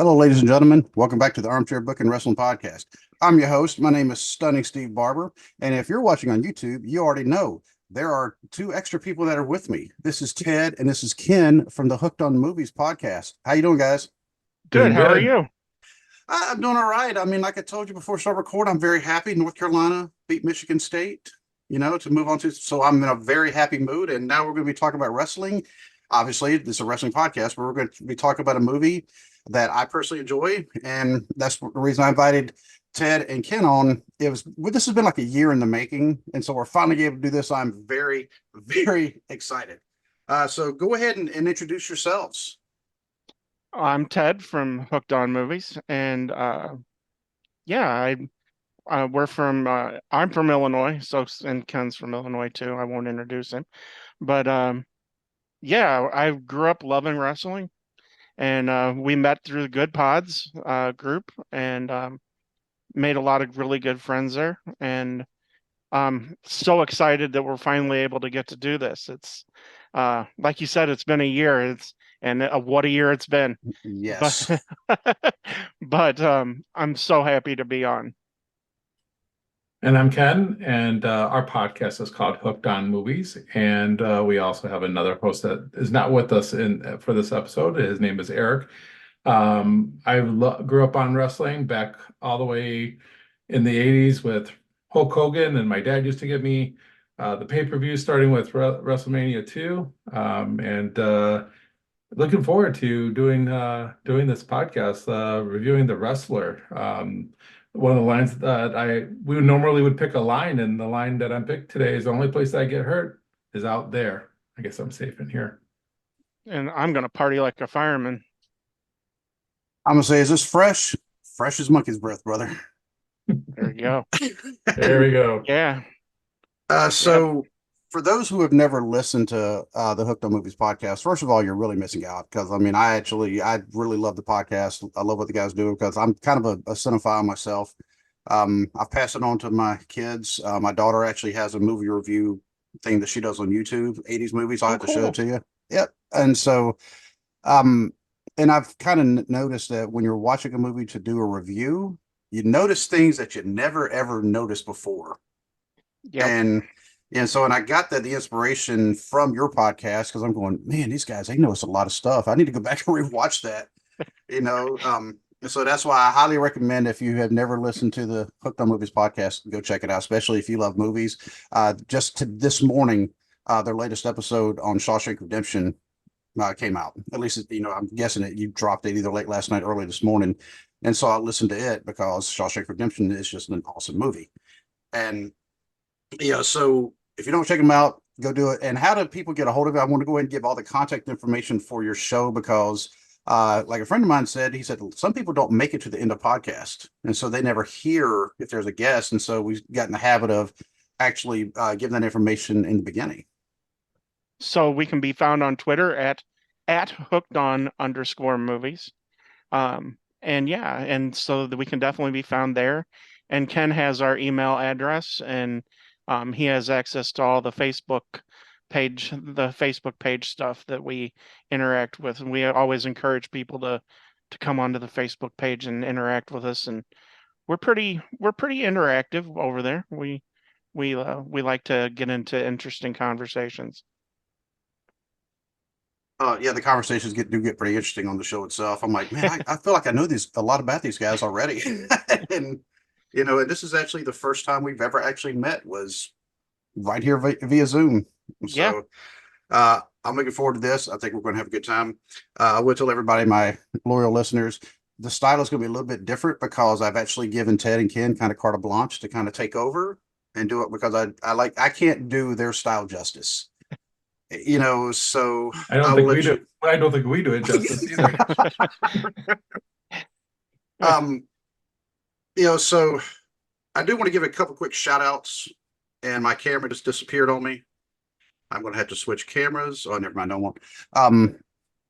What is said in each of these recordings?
Hello, ladies and gentlemen. Welcome back to the Armchair Book and Wrestling Podcast. I'm your host. My name is Stunning Steve Barber. And if you're watching on YouTube, you already know there are two extra people that are with me. This is Ted and this is Ken from the Hooked on Movies podcast. How you doing, guys? Good. Doing How are good. you? I'm doing all right. I mean, like I told you before start recording, I'm very happy. North Carolina beat Michigan State, to move on to. So I'm in a very happy mood. And now we're going to be talking about wrestling. Obviously, this is a wrestling podcast, but we're going to be talking about a movie that I personally enjoy. And that's the reason I invited Ted and Ken on. This has been like a year in the making. And so we're finally able to do this. I'm very, very excited. So go ahead and introduce yourselves. I'm Ted from Hooked on Movies, and yeah, I'm from Illinois, and Ken's from Illinois too. I won't introduce him, but yeah, I grew up loving wrestling, and we met through the Good Pods group, and made a lot of really good friends there, and I'm so excited that we're finally able to get to do this. It's like you said, it's been a year. What a year it's been. But Yes. but I'm so happy to be on. And I'm Ken, and our podcast is called Hooked on Movies. And we also have another host that is not with us for this episode. His name is Eric. Grew up on wrestling back all the way in the 80s with Hulk Hogan, and my dad used to give me the pay-per-view starting with WrestleMania 2. And looking forward to doing this podcast, reviewing The Wrestler. One of the lines that we normally would pick a line, and the line that I'm picked today is the only place I get hurt is out there. I guess I'm safe in here. And I'm gonna party like a fireman. I'm going to say, is this fresh? Fresh as monkey's breath, brother. There you go. There we go. Yeah. So for those who have never listened to the Hooked on Movies podcast, first of all, you're really missing out because I mean, I really love the podcast. I love what the guys do because I'm kind of a cinephile myself. I've passed it on to my kids. My daughter actually has a movie review thing that she does on YouTube, 80s movies. I'll have to show cool. it to you. Yep. And so, um, and I've kind of noticed that when you're watching a movie to do a review, you notice things that you never ever noticed before. Yep. And so, and I got the inspiration from your podcast because I'm going, man, these guys, they know us a lot of stuff. I need to go back and rewatch that, And so that's why I highly recommend if you have never listened to the Hooked on Movies podcast, go check it out, especially if you love movies. This morning, their latest episode on Shawshank Redemption came out. At least, I'm guessing it. You dropped it either late last night, early this morning. And so I listened to it because Shawshank Redemption is just an awesome movie. And so if you don't check them out, go do it. And how do people get a hold of it? I want to go ahead and give all the contact information for your show because, like a friend of mine said, he said some people don't make it to the end of podcast, and so they never hear if there's a guest. And so we've gotten the habit of actually giving that information in the beginning. So we can be found on Twitter at hookedon_movies. And so that we can definitely be found there. And Ken has our email address, and he has access to all the Facebook page stuff that we interact with. And we always encourage people to come onto the Facebook page and interact with us. And we're pretty interactive over there. We like to get into interesting conversations. The conversations do get pretty interesting on the show itself. I'm like, man, I feel like I know a lot about these guys already. And and this is actually the first time we've ever actually met was right here via Zoom. So I'm looking forward to this. I think we're going to have a good time. I will tell everybody, my loyal listeners, the style is going to be a little bit different because I've actually given Ted and Ken kind of carte blanche to kind of take over and do it because I can't do their style justice. So I don't think we do. I don't think we do it justice either. So I do want to give a couple quick shout outs, and my camera just disappeared on me. I'm going to have to switch cameras. Oh, never mind. I won't.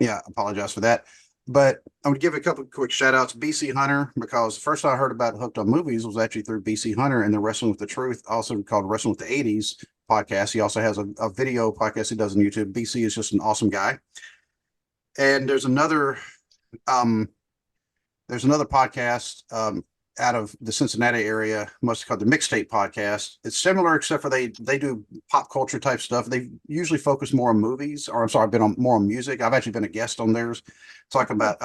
Apologize for that. But I'm going to give a couple of quick shout outs. BC Hunter, because the first time I heard about Hooked on Movies was actually through BC Hunter and the Wrestling with the Truth, also called Wrestling with the 80s podcast. He also has a video podcast he does on YouTube. BC is just an awesome guy. And there's another there's another podcast out of the Cincinnati area, mostly called the Mixtape Podcast. It's similar, except for they do pop culture type stuff. They usually focus more on movies, or I'm sorry, I've been on more on music. I've actually been a guest on theirs, talking about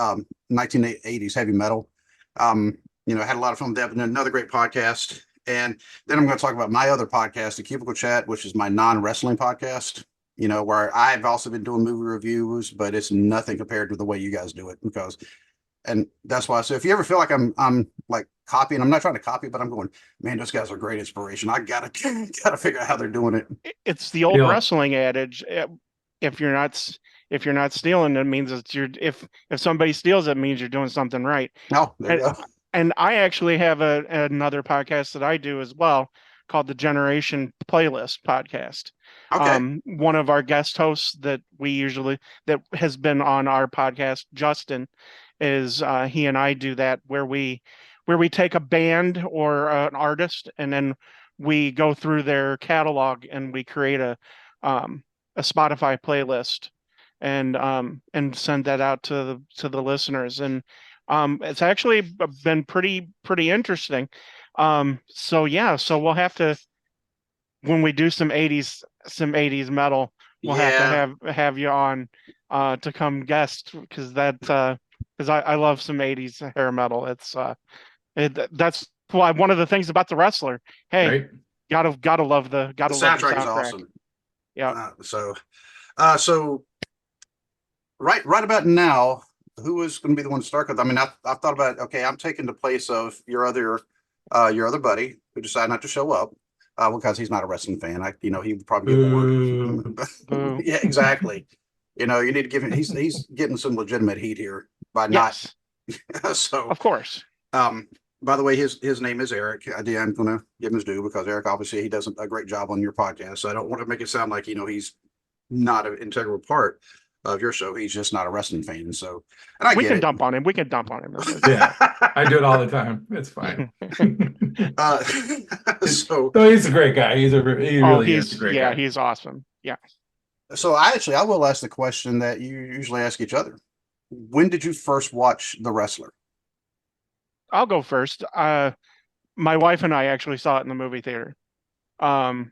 1980s heavy metal. Had a lot of fun with that. And another great podcast. And then I'm going to talk about my other podcast, the Cubicle Chat, which is my non-wrestling podcast. Where I've also been doing movie reviews, but it's nothing compared to the way you guys do it. And that's why I say, if you ever feel like I'm like copying, I'm not trying to copy, but I'm going, man, those guys are great inspiration. I gotta figure out how they're doing it. It's the old wrestling adage. If you're not stealing, it means it's if somebody steals, it means you're doing something right. No, there you go. And I actually have another podcast that I do as well, called the Generation Playlist Podcast. Okay. One of our guest hosts that has been on our podcast, Justin, is he and I do that where we take a band or an artist, and then we go through their catalog and we create a Spotify playlist and send that out to the listeners. And it's actually been pretty interesting. So we'll have to, when we do some 80s metal, we'll have to have you on to come guest, because I love some 80s hair metal. That's why one of the things about The Wrestler. Hey, right? gotta love the soundtrack is awesome. Yeah. So right about now, who is going to be the one to start? Because I mean, I've thought about, okay, I'm taking the place of your other buddy who decided not to show up. Because he's not a wrestling fan. He would probably get bored. Yeah, exactly. You need to give him. He's getting some legitimate heat here by not. So of course. By the way, his name is Eric. I'm going to give him his due, because Eric, obviously, he does a great job on your podcast. So I don't want to make it sound like he's not an integral part of your show. He's just not a wrestling fan. So, and we can dump on him. We can dump on him. Yeah, I do it all the time. It's fine. So he's a great guy. He really is a great guy. Yeah, he's awesome. Yeah. So I will ask the question that you usually ask each other. When did you first watch The Wrestler? I'll go first. My wife and I actually saw it in the movie theater. I'm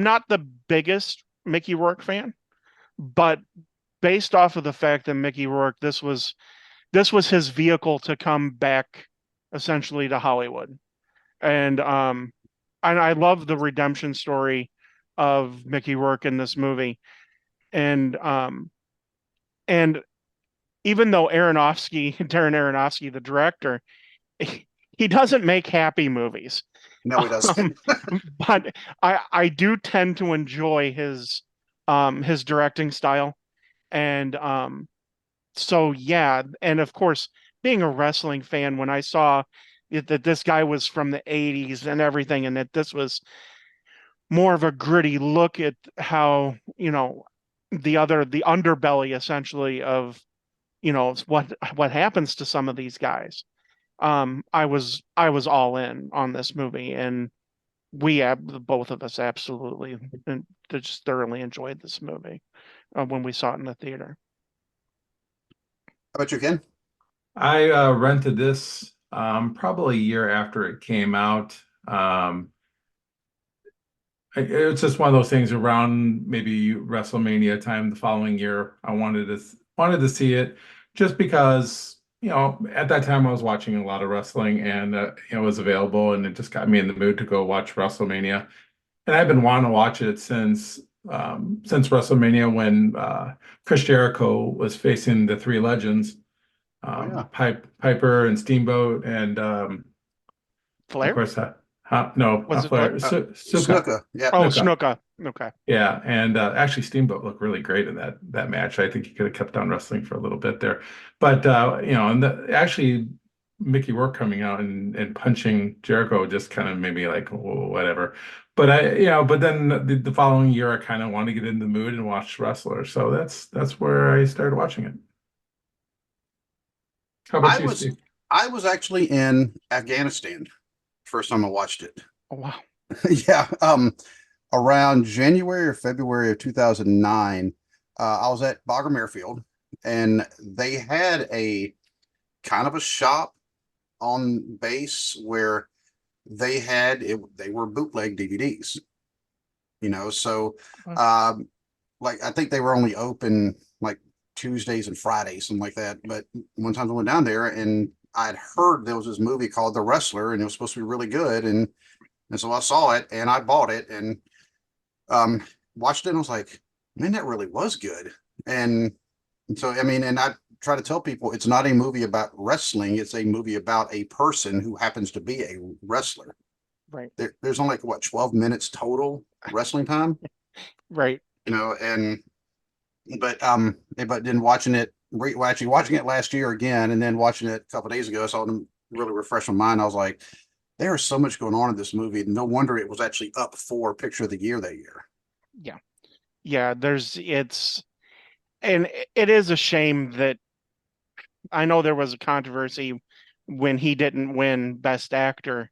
not the biggest Mickey Rourke fan, but based off of the fact that Mickey Rourke, this was his vehicle to come back essentially to Hollywood. And I love the redemption story of Mickey Rourke in this movie. And even though Darren Aronofsky, the director, he doesn't make happy movies. No, he doesn't. But I do tend to enjoy his directing style. And so yeah, and of course, being a wrestling fan, when I saw that this guy was from the 80s and everything, and that this was more of a gritty look at how, the underbelly essentially of, what happens to some of these guys. I was all in on this movie, and both of us absolutely and just thoroughly enjoyed this movie when we saw it in the theater. How about you, Ken? I rented this probably a year after it came out. It's just one of those things around maybe WrestleMania time the following year. I wanted to see it just because, at that time I was watching a lot of wrestling, and it was available, and it just got me in the mood to go watch WrestleMania. And I've been wanting to watch it since WrestleMania, when Chris Jericho was facing the three legends, Piper and Steamboat, and Flair? of course, no, was not Flair. Snuka. Yeah. Oh, Snuka. Okay. Yeah, and actually Steamboat looked really great in that match. I think he could have kept on wrestling for a little bit there. But and actually Mickey Rourke coming out and punching Jericho just kind of made me like, whatever. But but then the following year I kind of wanted to get in the mood and watch Wrestler. So that's where I started watching it. How about you, Steve? I was actually in Afghanistan first time I watched it. Oh, wow. Yeah. Around January or February of 2009, I was at Bagram Airfield, and they had a kind of a shop on base where they had it. They were bootleg DVDs, So, Uh, um, like I think they were only open like Tuesdays and Fridays, something like that. But one time I went down there and I'd heard there was this movie called The Wrestler, and it was supposed to be really good, and so I saw it and I bought it and um watched it and I was like, man, that really was good. And so I mean, and I try to tell people it's not a movie about wrestling, it's a movie about a person who happens to be a wrestler. right, There's only like what 12 minutes total wrestling time, right. and but then watching it actually watching it last year again and then watching it a couple of days ago, I saw them really refresh my mind. I was like, there is so much going on in this movie. No wonder it was actually up for picture of the year that year. Yeah, yeah. And it is a shame that I know there was a controversy when he didn't win Best Actor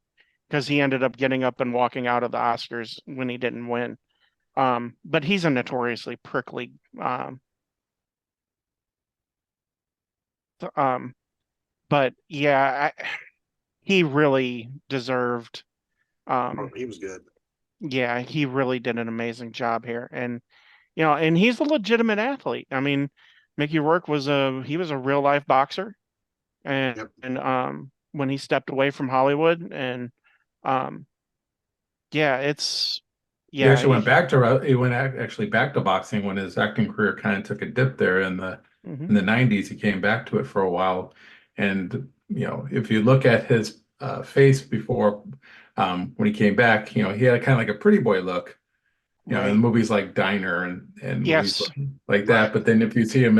because he ended up getting up and walking out of the Oscars when he didn't win. But he's a notoriously prickly. Um, but yeah, he really deserved. Oh, Um, he was good. yeah, he really did an amazing job here, and and he's a legitimate athlete. I mean, Mickey Rourke was a real life boxer, Yep. and when he stepped away from Hollywood, and um, yeah, it's He yeah, actually went back to he went actually back to boxing when his acting career kind of took a dip there mhm. in the 90s. He came back to it for a while, and if you look at his face before when he came back, he had kind of like a pretty boy look. In Right. movies like Diner and movies Yes. like that. Right. But then if you see him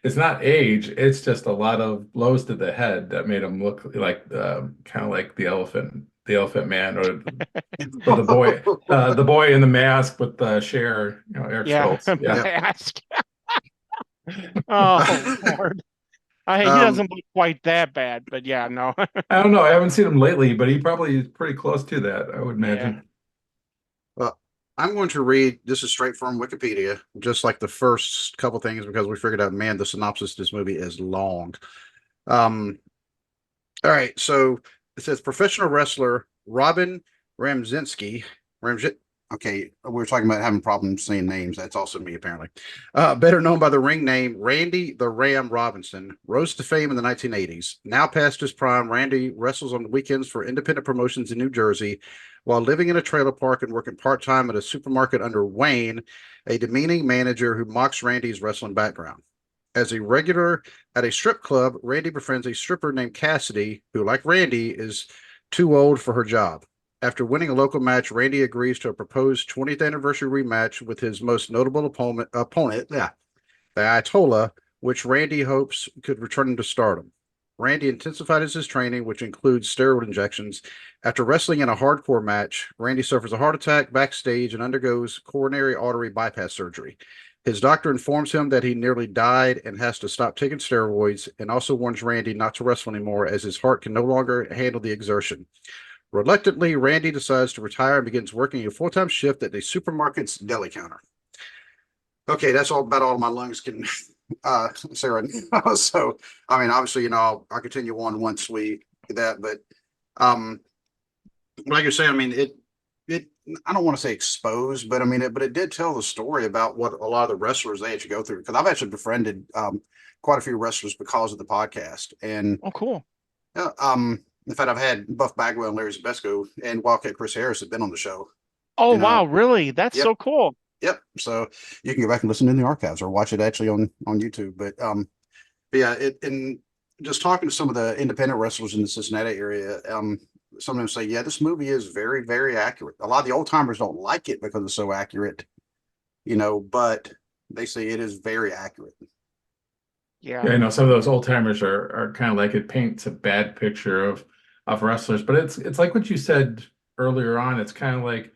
it's not age, it's just a lot of blows to the head that made him look like kind of like the Elephant Man, or the boy in the mask with the Cher, Eric Yeah. Stoltz. Yeah. Yeah. Mask. Oh Lord. He um, doesn't look quite that bad, but yeah, no. I don't know. I haven't seen him lately, but he probably is pretty close to that, I would Yeah. imagine. well, I'm going to read. This is straight from Wikipedia, just like the first couple things, because we figured out, man, the synopsis of this movie is long. Um, all right, so it says professional wrestler Robin Ramzinski. Ramzit. Okay, we were talking about having problems saying names. That's also me, apparently. Better known by the ring name Randy the Ram Robinson, rose to fame in the 1980s. Now past his prime, Randy wrestles on the weekends for independent promotions in New Jersey while living in a trailer park and working part time at a supermarket under Wayne, a demeaning manager who mocks Randy's wrestling background. As a regular at a strip club, Randy befriends a stripper named Cassidy, who, like Randy, is too old for her job. After winning a local match, Randy agrees to a proposed 20th anniversary rematch with his most notable opponent, the Ayatollah, which Randy hopes could return him to stardom. Randy intensifies his training, which includes steroid injections. After wrestling in a hardcore match, Randy suffers a heart attack backstage and undergoes coronary artery bypass surgery. His doctor informs him that he nearly died and has to stop taking steroids, and also warns Randy not to wrestle anymore as his heart can no longer handle the exertion. Reluctantly, Randy decides to retire and begins working a full-time shift at a supermarket's deli counter. Okay, that's all about all my lungs can say right now. So, I mean, obviously, I'll continue on once we get that, but um, like you're saying, I mean, it, I don't want to say exposed, but I mean, but it did tell the story about what a lot of the wrestlers they actually go through. Because I've actually befriended quite a few wrestlers because of the podcast, and Oh, cool. in fact, I've had Buff Bagwell and Larry Zabesco and Wildcat Chris Harris have been on the show. Oh, You know, wow, really? That's yep, so cool. yep. So you can go back and listen in the archives or watch it actually on YouTube. But yeah, it and just talking to some of the independent wrestlers in the Cincinnati area, some of them say, yeah, this movie is very, very accurate. A lot of the old timers don't like it because it's so accurate, but they say it is very accurate. Yeah, Yeah. I know some of those old timers are kind of like it paints a bad picture of wrestlers, but it's like what you said earlier on. It's kind of like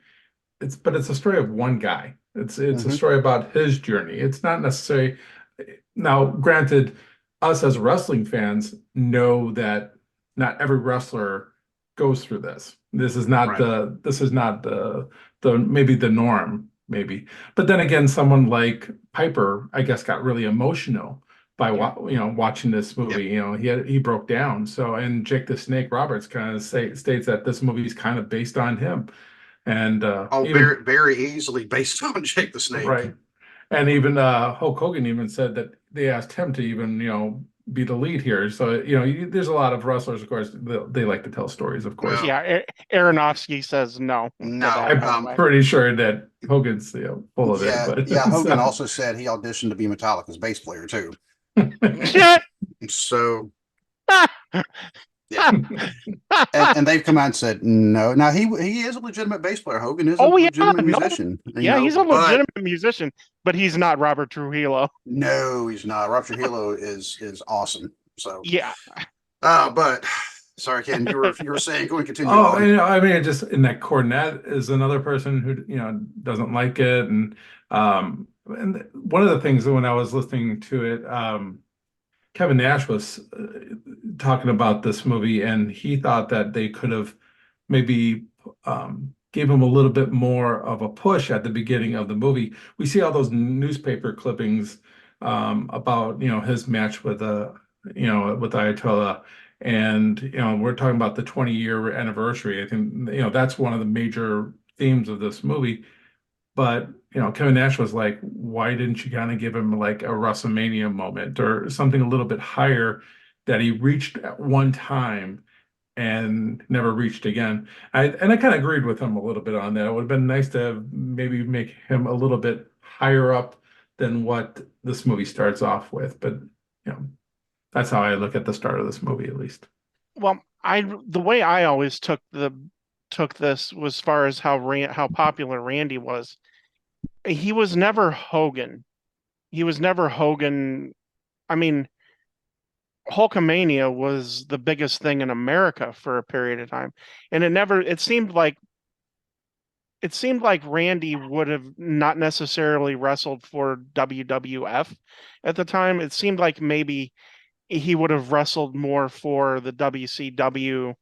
it's a story of one guy. It's a Mm-hmm. story about his journey. It's not necessarily now, granted, us as wrestling fans know that not every wrestler goes through this. Right. This is not the maybe the norm, maybe. But then again, someone like Piper, I guess, got really emotional by watching this movie. He broke down. So, and Jake the Snake Roberts kind of states that this movie is kind of based on him, and even very, very easily based on Jake the Snake. right. And even Hulk Hogan even said that they asked him to even, be the lead here. So, there's a lot of wrestlers, of course, they like to tell stories, of course. Well, Yeah, Aronofsky says no to No, that, by the I'm way. pretty sure that Hogan's, full of it. yeah, But yeah. Hogan so- also said he auditioned to be Metallica's bass player too. So yeah, and they've come out and said no. Now he is a legitimate bass player. Hogan is a Oh yeah, legitimate no, musician. yeah, he's a but legitimate musician, but he's not Robert Trujillo. no, he's not. Rob Trujillo is awesome. So Yeah, but sorry, Ken, you were saying go and continue Oh, on. I mean, just in that Cornette is another person who, doesn't like it. And one of the things that when I was listening to it, Kevin Nash was talking about this movie, and he thought that they could have maybe gave him a little bit more of a push at the beginning of the movie. We see all those newspaper clippings about his match with with Ayatollah, and we're talking about the 20-year anniversary. I think that's one of the major themes of this movie. But Kevin Nash was like, why didn't you kind of give him like a WrestleMania moment or something a little bit higher that he reached at one time and never reached again? I kind of agreed with him a little bit on that. It would have been nice to maybe make him a little bit higher up than what this movie starts off with. But that's how I look at the start of this movie, at least. well, the way I always took this was as far as how popular Randy was. He was never Hogan. He was never Hogan. I mean, Hulkamania was the biggest thing in America for a period of time, and it seemed like Randy would have not necessarily wrestled for WWF at the time. It seemed like maybe he would have wrestled more for the WCW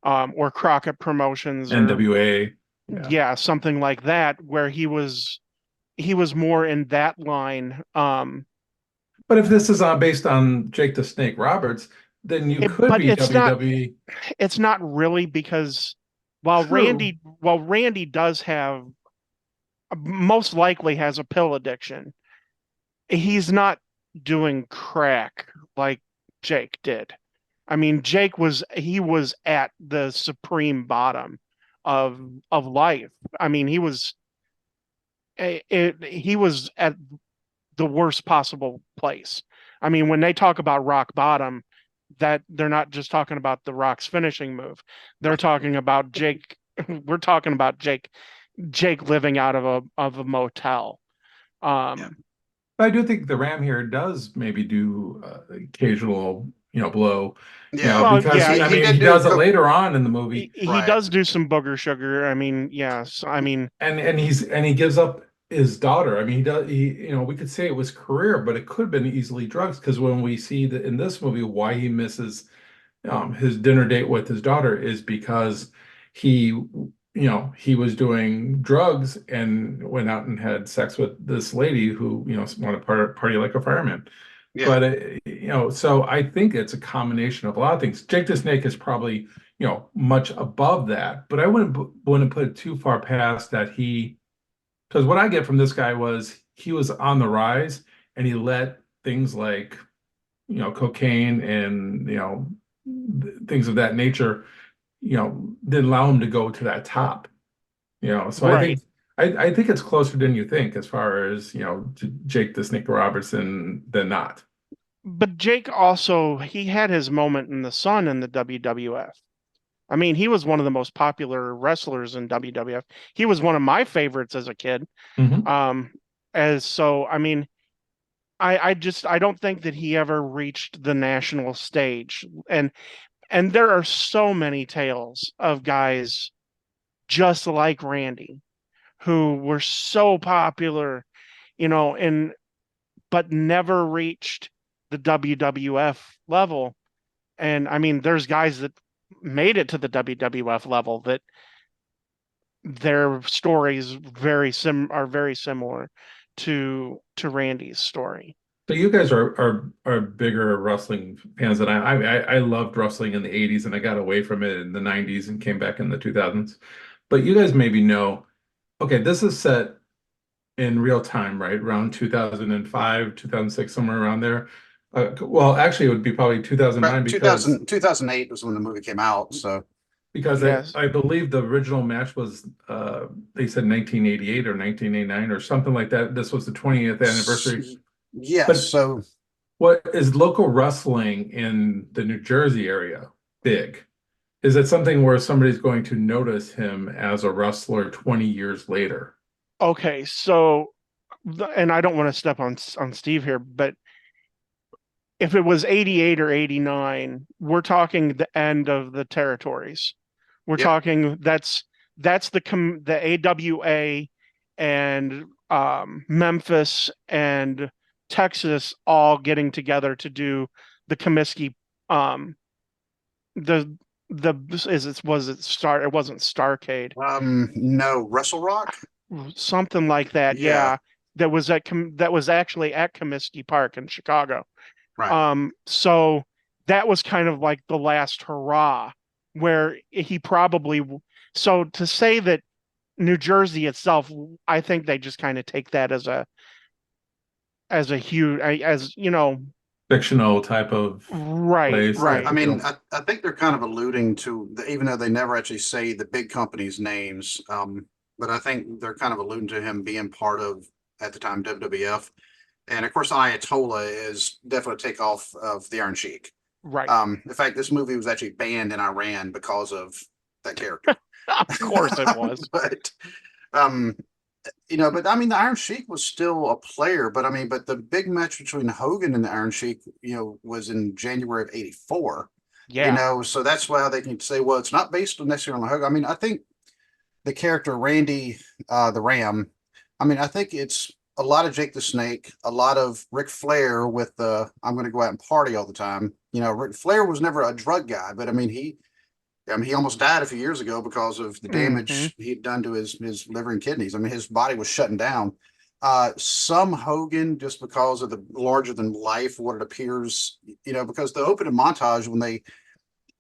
or Crockett Promotions or NWA. Yeah. yeah, something like that, where he was more in that line. But if this is based on Jake the Snake Roberts, then you could But be WWE. it's not really because True. while Randy does have most likely has a pill addiction, he's not doing crack like Jake did. I mean, he was at the supreme bottom of life. I mean, he was at the worst possible place. I mean, when they talk about rock bottom, that they're not just talking about the Rock's finishing move. They're talking about Jake. We're talking about Jake living out of a motel. Um, I do think the Ram here does maybe do occasional, blow, Yeah, well, because yeah, I he mean, did he do does it later on in the movie, he right. does do some booger sugar. I mean, yes. I mean, and he gives up his daughter. I mean, we could say it was career, but it could have been easily drugs because when we see that in this movie why he misses his dinner date with his daughter is because he he was doing drugs and went out and had sex with this lady who wanted to party like a fireman. Yeah, But so I think it's a combination of a lot of things. Jake the Snake is probably much above that, but I wouldn't put it too far past that because what I get from this guy was he was on the rise and he let things like cocaine and things of that nature didn't allow him to go to that top. So I right. think I think it's closer than you think as far as Jake the Snake Robertson than not. But Jake also he had his moment in the sun in the WWF. I mean, he was one of the most popular wrestlers in WWF. He was one of my favorites as a kid. Mhm. Um, as so, I mean, I don't think that he ever reached the national stage. And there are so many tales of guys just like Randy who were so popular, and but never reached the WWF level. And I mean, there's guys that made it to the WWF level that their stories are very similar to Randy's story. So you guys are bigger wrestling fans than I loved wrestling in the 80s and I got away from it in the 90s and came back in the 2000s. But you guys maybe know, okay, this is set in real time, right? Around 2005, 2006, somewhere around there. Well, actually, it would be probably 2009 Right, 2008 was when the movie came out. So because Yes. I believe the original match was they said 1988 or 1989 or something like that. This was the 20th anniversary. yes, But so what is local wrestling in the New Jersey area big? Is it something where somebody's going to notice him as a wrestler 20 years later? Okay, so and I don't want to step on Steve here, but if it was 88 or 89, we're talking the end of the territories. We're yep. talking that's the AWA and Memphis and Texas all getting together to do the Comiskey um the the is it was it Star it wasn't Starcade, No, Wrestle Rock. something like that. Yeah, Yeah, that was actually at Comiskey Park in Chicago. right. So that was kind of like the last hurrah where he probably, so to say that New Jersey itself, I think they just kind of take that as a huge, as you know, Fictional type of right, place Right. type right. I of mean, deal. I think they're kind of alluding to even though they never actually say the big company's names. But I think they're kind of alluding to him being part of at the time WWF. And of course, Ayatollah is definitely a takeoff of the Iron Sheik. Right. In fact, this movie was actually banned in Iran because of that character. Of course it was. But um, but I mean, the Iron Sheik was still a player, but I mean, but the big match between Hogan and the Iron Sheik, was in January of '84. Yeah. So that's why they can say, well, it's not based necessarily on Hogan. I mean, I think the character Randy, the Ram, I mean, I think it's a lot of Jake the Snake, a lot of Ric Flair with the I'm going to go out and party all the time. Ric Flair was never a drug guy, but I mean, he almost died a few years ago because of the Hmm. damage he'd done to his liver and kidneys. I mean, his body was shutting down. Some Hogan, just because of the larger than life, what it appears, because the opening montage when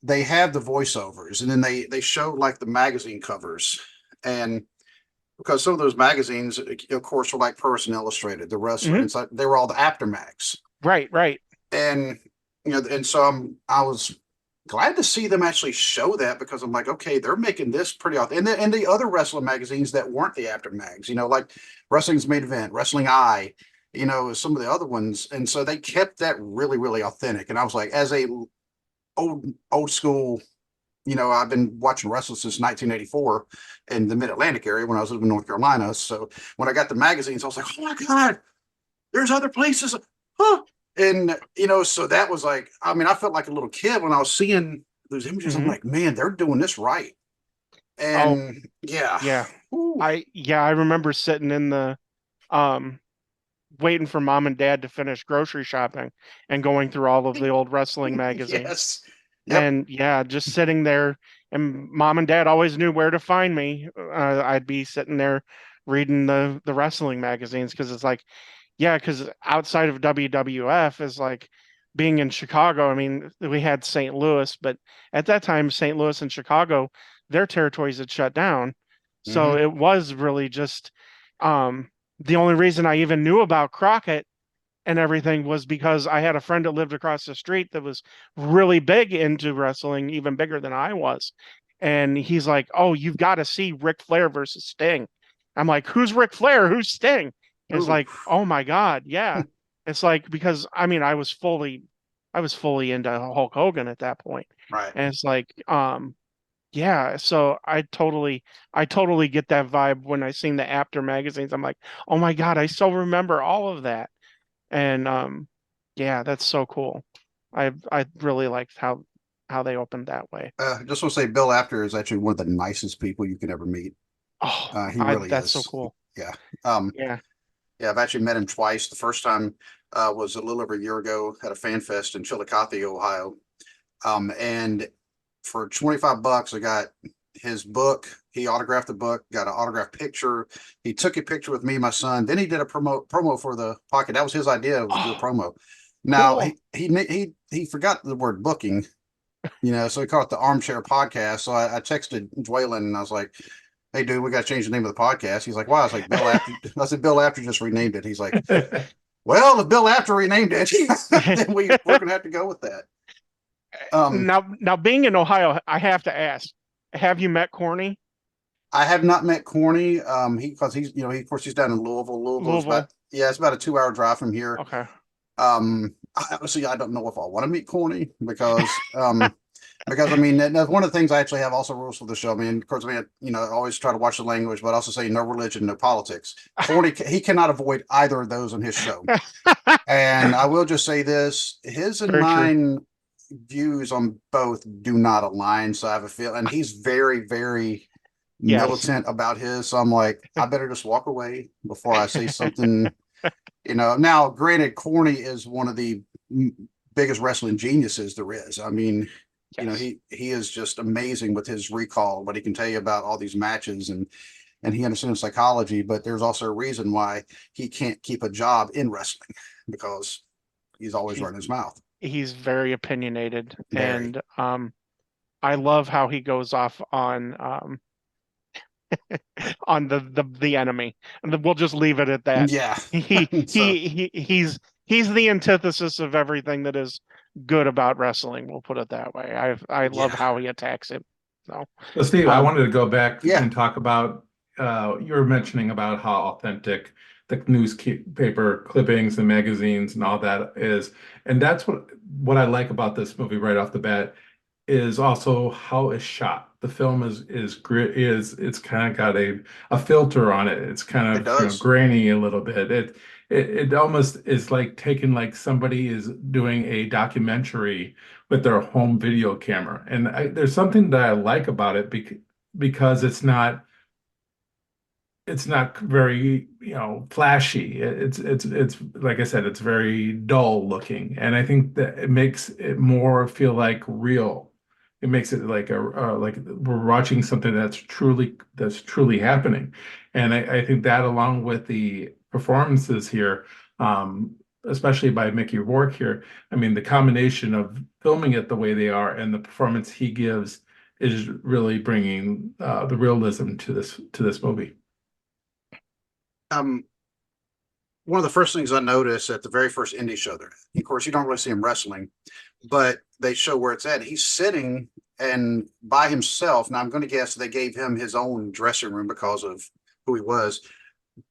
they have the voiceovers and then they show like the magazine covers, and because some of those magazines, of course, were like Person Illustrated, the wrestler, Hmm. and so they were all the aftermax, Right, right. and and so I was glad to see them actually show that because I'm like, okay, they're making this pretty authentic. And the other wrestling magazines that weren't the after mags, like Wrestling's Main Event, Wrestling Eye, some of the other ones, and so they kept that really, really authentic. And I was like, as a old school, I've been watching wrestling since 1984 in the Mid Atlantic area when I was living in North Carolina. So when I got the magazines, I was like, oh my god, there's other places. Huh. And so that was like, I mean, I felt like a little kid when I was seeing those images. I'm Hmm. like, man, they're doing this right. Oh, And yeah. yeah. Ooh. I remember sitting in the um waiting for mom and dad to finish grocery shopping and going through all of the old wrestling magazines. Yes. Yep. And yeah, just sitting there, and mom and dad always knew where to find me. I'd be sitting there reading the wrestling magazines because it's like, yeah, because outside of WWF is like being in Chicago. I mean, we had St. Louis, but at that time, St. Louis and Chicago, their territories had shut down. So Hmm. it was really just the only reason I even knew about Crockett and everything was because I had a friend that lived across the street that was really big into wrestling, even bigger than I was. And he's like, "Oh, you've got to see Ric Flair versus Sting." I'm like, "Who's Ric Flair? Who's Sting?" And it's Ooh. like, "Oh my God, yeah." It's like because I mean, I was fully into Hulk Hogan at that point, Right. and it's like, yeah. So I totally get that vibe when I seen the After magazines. I'm like, "Oh my God, I still remember all of that." And yeah, that's so cool. I really liked how they opened that way. Just want to say Bill After is actually one of the nicest people you can ever meet. Oh, He I really that's so is. cool. Yeah. Um, Yeah. yeah, I've actually met him twice. The first time was a little over a year ago at a fan fest in Chillicothe, Ohio. And for $25, I got his book. He autographed the book, got an autographed picture. He took a picture with me and my son. Then he did a promo for the pocket. That was his idea, was to do a Oh, promo. Now cool. he forgot the word booking, so he called it the Armchair Podcast. So I texted Dwaylen and I was like, "Hey, dude, we got to change the name of the podcast." He's like, "Why?" I was like, "Bill After." I said, "Bill After just renamed it." He's like, "Well, if Bill After renamed it, then we're gonna have to go with that." Now being in Ohio, I have to ask, have you met Corny? I have not met Corny. Because he's of course he's down in Louisville. Louisville is Louisville. it's about a 2 hour drive from here. Okay. Honestly, I don't know if I want to meet Corny because I mean that's one of the things I actually have also rules for the show. I mean, of course, I always try to watch the language, but also say no religion, no politics. Corny, he cannot avoid either of those on his show. And I will just say this: his and Very true. mine views on both do not align. So I have a feel, and he's very, very Yes. militant about his. So I'm like, I better just walk away before I say something. Now, granted, Corny is one of the biggest wrestling geniuses there is. I mean, Yes. he is just amazing with his recall, what he can tell you about all these matches, and he understands psychology. But there's also a reason why he can't keep a job in wrestling, because he's always running his mouth. He's very opinionated, Very. and I love how he goes off on on the enemy, and we'll just leave it at that. Yeah. He's the antithesis of everything that is good about wrestling. We'll put it that way. I love how he attacks it. So, Steve, I wanted to go back Yeah. and talk about you were mentioning about how authentic the newspaper clippings and magazines and all that is, and that's what I like about this movie right off the bat is also how it's shot. The film is it's kind of got a filter on it. It's kind It of does. grainy a little bit. It almost is like taking like somebody is doing a documentary with their home video camera. And there's something that I like about it because it's not very, flashy. It's like I said, it's very dull looking, and I think that it makes it more feel like real. It makes it like like we're watching something that's truly happening, and I think that along with the performances here, especially by Mickey Rourke here, I mean the combination of filming it the way they are and the performance he gives is really bringing the realism to this movie. One of the first things I noticed at the very first indie show there, of course, you don't really see him wrestling, but they show where it's at. He's sitting and by himself. Now, I'm going to guess they gave him his own dressing room because of who he was,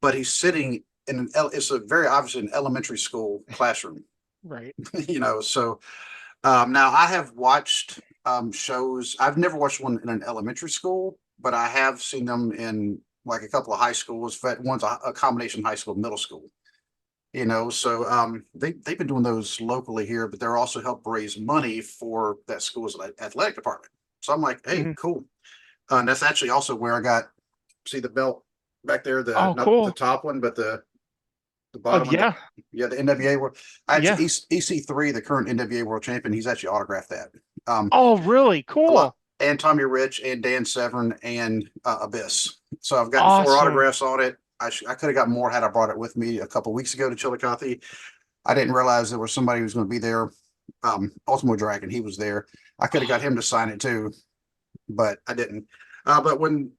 but he's sitting in it's a very obviously an elementary school classroom, right. So now I have watched shows. I've never watched one in an elementary school, but I have seen them in like a couple of high schools. One's a combination high school, middle school. So they've been doing those locally here, but they're also help raise money for that school's athletic department. So I'm like, hey, cool. And that's actually also where I got see the belt back there, not cool. the top one, but the bottom one. Yeah. The NWA world. Actually, EC3, the current NWA world champion, he's actually autographed that. Oh, really? Cool. And Tommy Rich and Dan Severn and Abyss. So I've gotten 4 autographs on it. I could have got more had I brought it with me a couple of weeks ago to Chillicothe. I didn't realize there was somebody who was going to be there. Ultimo Dragon, he was there. I could have got him to sign it too, but I didn't. But when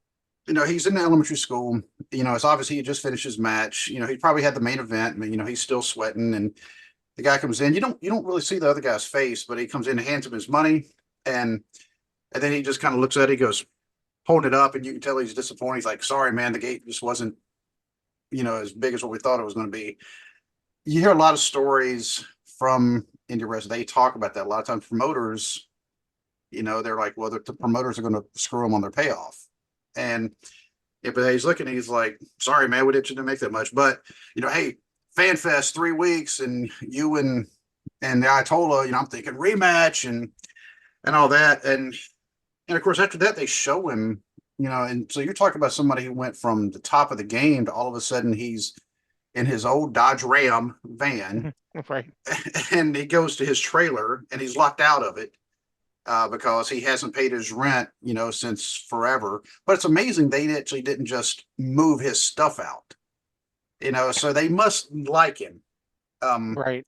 he's in the elementary school, it's obvious he just finished his match. He probably had the main event. He's still sweating, and the guy comes in. You don't really see the other guy's face, but he comes in and hands him his money, and then he just kind of looks at it. He goes, holding it up, and you can tell he's disappointed. He's like, "Sorry, man, the gate just wasn't, as big as what we thought it was going to be." You hear a lot of stories from indie wrestling. They talk about that a lot of times. Promoters, they're like, well, the promoters are going to screw them on their payoff, and but he's looking, he's like, "Sorry, man, we didn't make that much, but hey, Fan Fest 3 weeks, and you and the Ayatollah, I'm thinking rematch and all that, and of course after that they show him, and so you're talking about somebody who went from the top of the game to all of a sudden he's in his old Dodge Ram van, right? And he goes to his trailer and he's locked out of it, because he hasn't paid his rent, since forever. But it's amazing they actually didn't just move his stuff out, so they must like him. Right.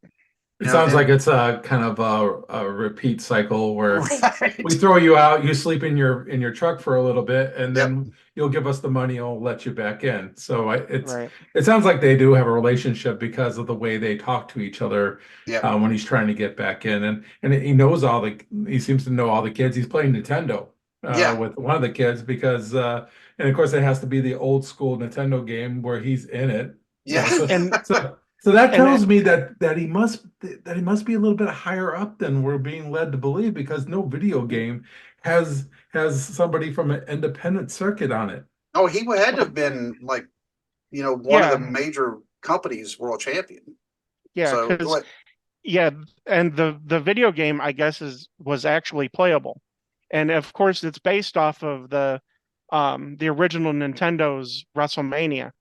It sounds And like it's a kind of a repeat cycle where we right. throw you out, you sleep in your truck for a little bit, and Yep. then you'll give us the money, and we'll let you back in. So Right. it sounds like they do have a relationship because of the way they talk to each other Yep. when he's trying to get back in, and he seems to know all the kids. He's playing Nintendo Yeah. with one of the kids because and of course it has to be the old school Nintendo game where he's in it. Yeah. And So that and tells me that he must be a little bit higher up than we're being led to believe because no video game has somebody from an independent circuit on it. Oh, he had to have been like, one of the yeah, major companies world champion. yeah, So because what? yeah, and the video game I guess was actually playable, and of course it's based off of the original Nintendo's WrestleMania,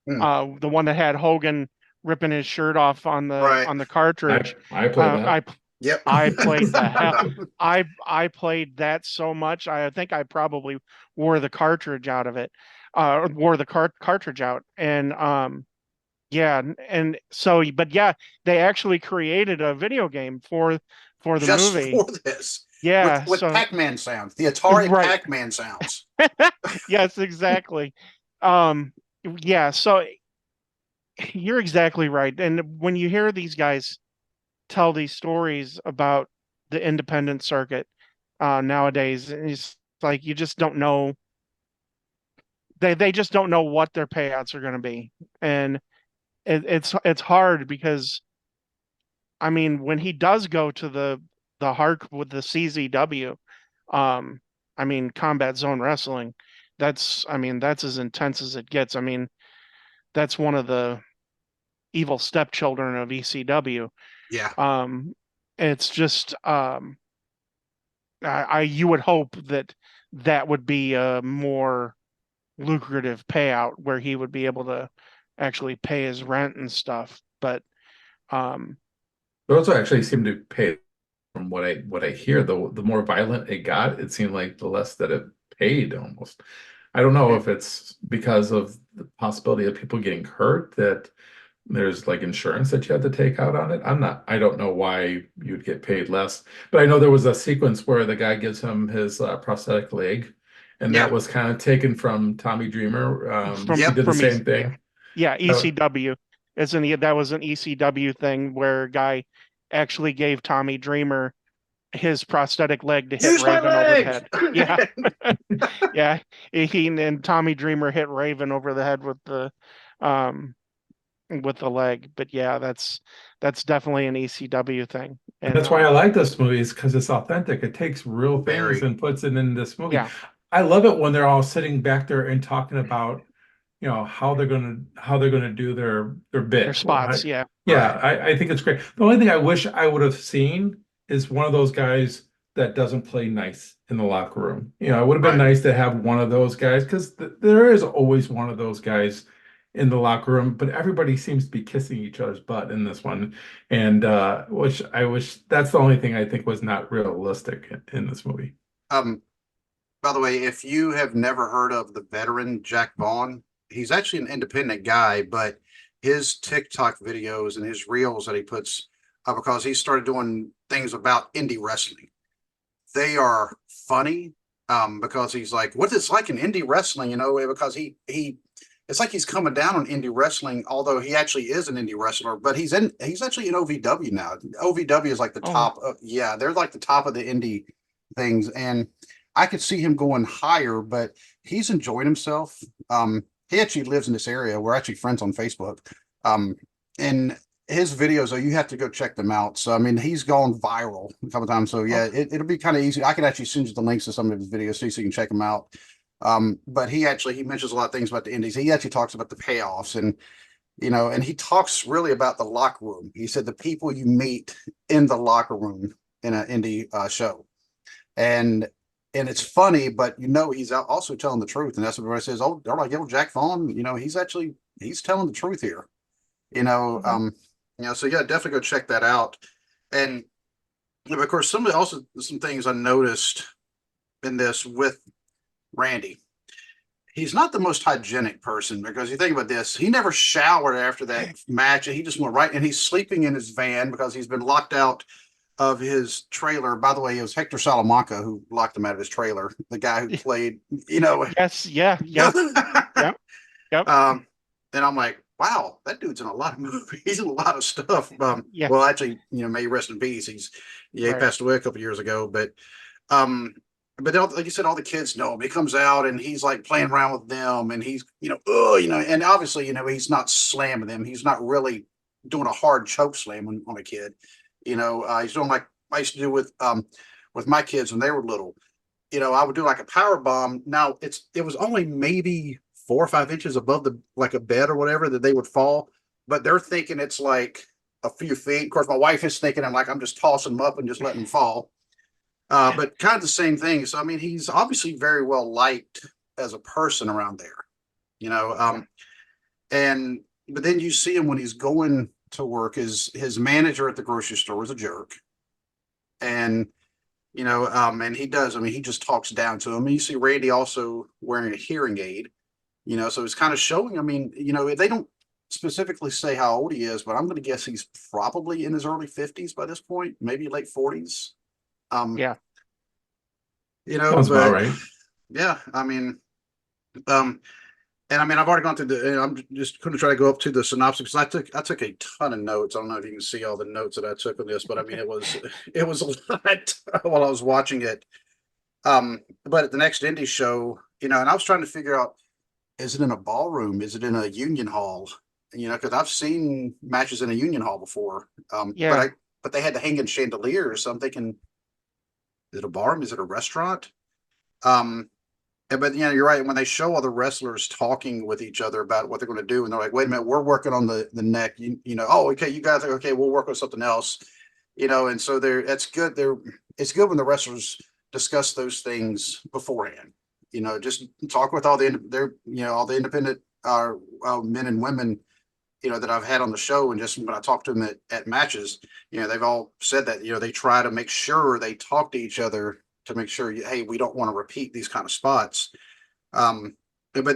Hmm, the one that had Hogan ripping his shirt off on the right. cartridge. I played Uh, that. I Yep. I played the hell. I played that so much. I think I probably wore the cartridge out of it. Wore the cartridge out, and yeah, and so, but yeah, they actually created a video game for the Just movie. for this, with Yeah, with so Pac-Man sounds, the Atari right. Pac-Man sounds. Yes, exactly. Um, yeah, so you're exactly right. And when you hear these guys tell these stories about the independent circuit nowadays, it's like you just don't know. They just don't know what their payouts are going to be, and it's hard because I mean when he does go to the heart with the CZW, um, I mean Combat Zone Wrestling, that's as intense as it gets. I mean that's one of the evil stepchildren of ECW. Yeah. Um, it's just you would hope that that would be a more lucrative payout where he would be able to actually pay his rent and stuff. But um, Those actually seem to pay from what I hear. The more violent it got, it seemed like the less that it paid almost. I don't know if it's because of the possibility of people getting hurt that there's like insurance that you have to take out on it. I don't know why you'd get paid less, but I know there was a sequence where the guy gives him his prosthetic leg, and that Yeah. was kind of taken from Tommy Dreamer. He Yep. did the from same thing. yeah, Uh, ECW isn't that was an ECW thing where a guy actually gave Tommy Dreamer his prosthetic leg to hit Use my Raven over the leg. head. Yeah, yeah. He and Tommy Dreamer hit Raven over the head um with the leg. But yeah, that's definitely an ECW thing. And And that's why I like this movie is because it's authentic. It takes real things Very. and puts it in this movie. yeah, I love it when they're all sitting back there and talking about, how they're gonna do their their bit. spots. Yeah, Yeah, Right. I think it's great. The only thing I wish I would have seen is one of those guys that doesn't play nice in the locker room. It would have been Right. nice to have one of those guys because there is always one of those guys in the locker room, but everybody seems to be kissing each other's butt in this one. And which I wish that's the only thing I think was not realistic in this movie. Um. By the way, if you have never heard of the veteran Jack Vaughn, he's actually an independent guy, but his TikTok videos and his reels that he puts, because he started doing things about indie wrestling, they are funny. Because he's like, what it's like in indie wrestling, because he it's like he's coming down on indie wrestling, although he actually is an indie wrestler, but he's actually in OVW now. OVW is like the oh, top of, yeah, they're like the top of the indie things. And I could see him going higher, but he's enjoying himself. He actually lives in this area. We're actually friends on Facebook. And his videos, you have to go check them out. So I mean, he's gone viral a couple times. So yeah, okay. it'll be kind of easy. I can actually send you the links to some of his videos so you can check them out. But he mentions a lot of things about the indies. He actually talks about the payoffs, and and he talks really about the locker room. He said the people you meet in the locker room in an indie show, and it's funny, but he's also telling the truth, and that's what everybody says. Oh, they're like, Jack Vaughn, he's telling the truth here. you know, Okay. um, so yeah, definitely go check that out. And And of course, some things I noticed in this with Randy. He's not the most hygienic person because you think about this, he never showered after that match. And he just went right and he's sleeping in his van because he's been locked out of his trailer. By the way, it was Hector Salamanca who locked him out of his trailer, the guy who played, Yes, yeah, yeah, yeah, yep, and I'm like, wow, that dude's in a lot of movies. He's in a lot of stuff. yeah, Well, actually, may he rest in peace. He right. passed away a couple years ago, um, but like you said, all the kids know him. He comes out and he's like playing around with them, and he's and obviously he's not slamming them. He's not really doing a hard choke slam on a kid. He's doing like I used to do with my kids when they were little. I would do like a power bomb. Now it was only maybe 4 or 5 inches above like a bed or whatever that they would fall, but they're thinking it's like a few feet. Of course, my wife is thinking I'm just tossing them up and just letting them fall. But kind of the same thing. So I mean, he's obviously very well liked as a person around there, and but then you see him when he's going to work. His manager at the grocery store is a jerk, and and he does. I mean, he just talks down to him. And you see Randy also wearing a hearing aid, so it's kind of showing. I mean, they don't specifically say how old he is, but I'm going to guess he's probably in his early 50s by this point, maybe late 40s. Yeah. Sounds about right. Yeah, I mean, and I mean, I've already gone through I'm just going to try to go up to the synopsis. I took a ton of notes. I don't know if you can see all the notes that I took on this, but I mean, it was a lot while I was watching it. But at the next indie show, and I was trying to figure out, is it in a ballroom? Is it in a union hall? Because I've seen matches in a union hall before. Yeah. But they had to hang in chandeliers. So I'm thinking, is it a ballroom? Is it a restaurant? But you're right. When they show other wrestlers talking with each other about what they're going to do, and they're like, "Wait a minute, we're working on the neck." Oh, okay, you guys are okay. We'll work on something else. And so that's good. It's good when the wrestlers discuss those things beforehand. Just talk with all the independent men and women that I've had on the show, and just when I talk to them at matches, they've all said that they try to make sure they talk to each other to make sure, hey, we don't want to repeat these kind of spots. But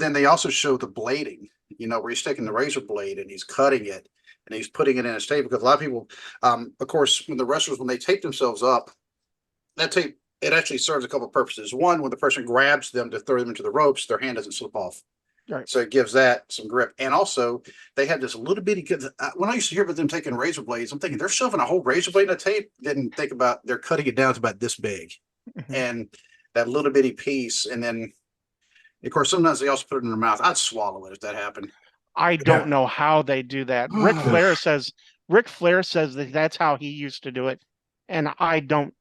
then they also show the blading, where he's taking the razor blade and he's cutting it and he's putting it in his tape, because a lot of people, of course, when the wrestlers, when they tape themselves up, that tape, it actually serves a couple of purposes. One, when the person grabs them to throw them into the ropes, their hand doesn't slip off. Right. So it gives that some grip. And also, they have this little bitty. When I used to hear about them taking razor blades, I'm thinking they're shoving a whole razor blade in a tape. Didn't think about they're cutting it down to about this big, and that little bitty piece. And then, of course, sometimes they also put it in their mouth. I'd swallow it if that happened. I don't know how they do that. Ric Flair says that that's how he used to do it, and I don't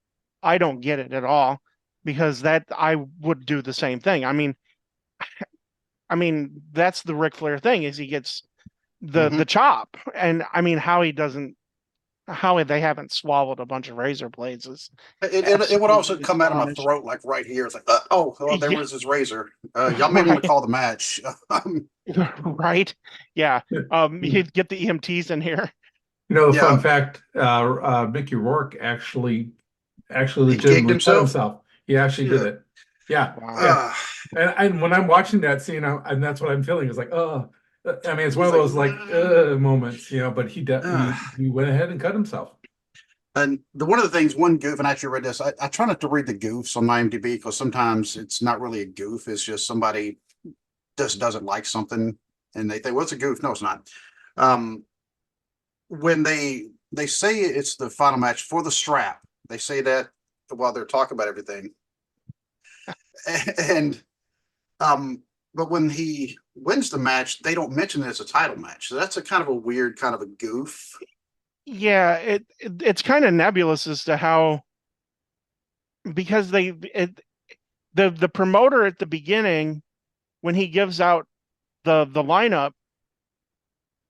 get it at all, because that I would do the same thing. I mean, that's the Ric Flair thing, is he gets the chop, and I mean how they haven't swallowed a bunch of razor blades is it would also come out of my throat, like right here. It's like, there was his razor. Y'all may want to call the match. Right? Yeah. He'd get the EMTs in here. Fun fact, Mickey Rourke actually legitimately cut himself. He actually did it. Yeah. Wow. Yeah. And when I'm watching that scene, and that's what I'm feeling. It's like, I mean, it's one of those moments, but he went ahead and cut himself. And one of the things, one goof, and I actually read this. I try not to read the goofs on IMDb, because sometimes it's not really a goof. It's just somebody just doesn't like something, and they think, "What's a goof?" No, it's not. When they say it's the final match for the strap, they say that while they're talking about everything, and but when he wins the match, they don't mention it as a title match. So that's a kind of a weird kind of a goof. Yeah, it's kind of nebulous as to how, because the promoter at the beginning, when he gives out the lineup,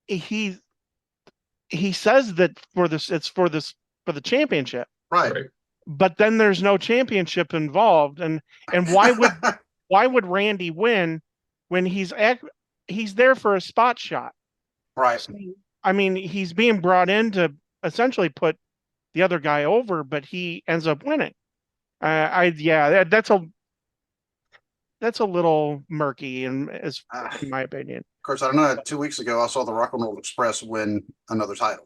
he says that it's for the championship. Right. But then there's no championship involved, and why would Randy win when he's there for a spot shot? Right. So, I mean, he's being brought in to essentially put the other guy over, but he ends up winning. That's a little murky in my opinion. Of course, I don't know. 2 weeks ago, I saw the Rock and Roll Express win another title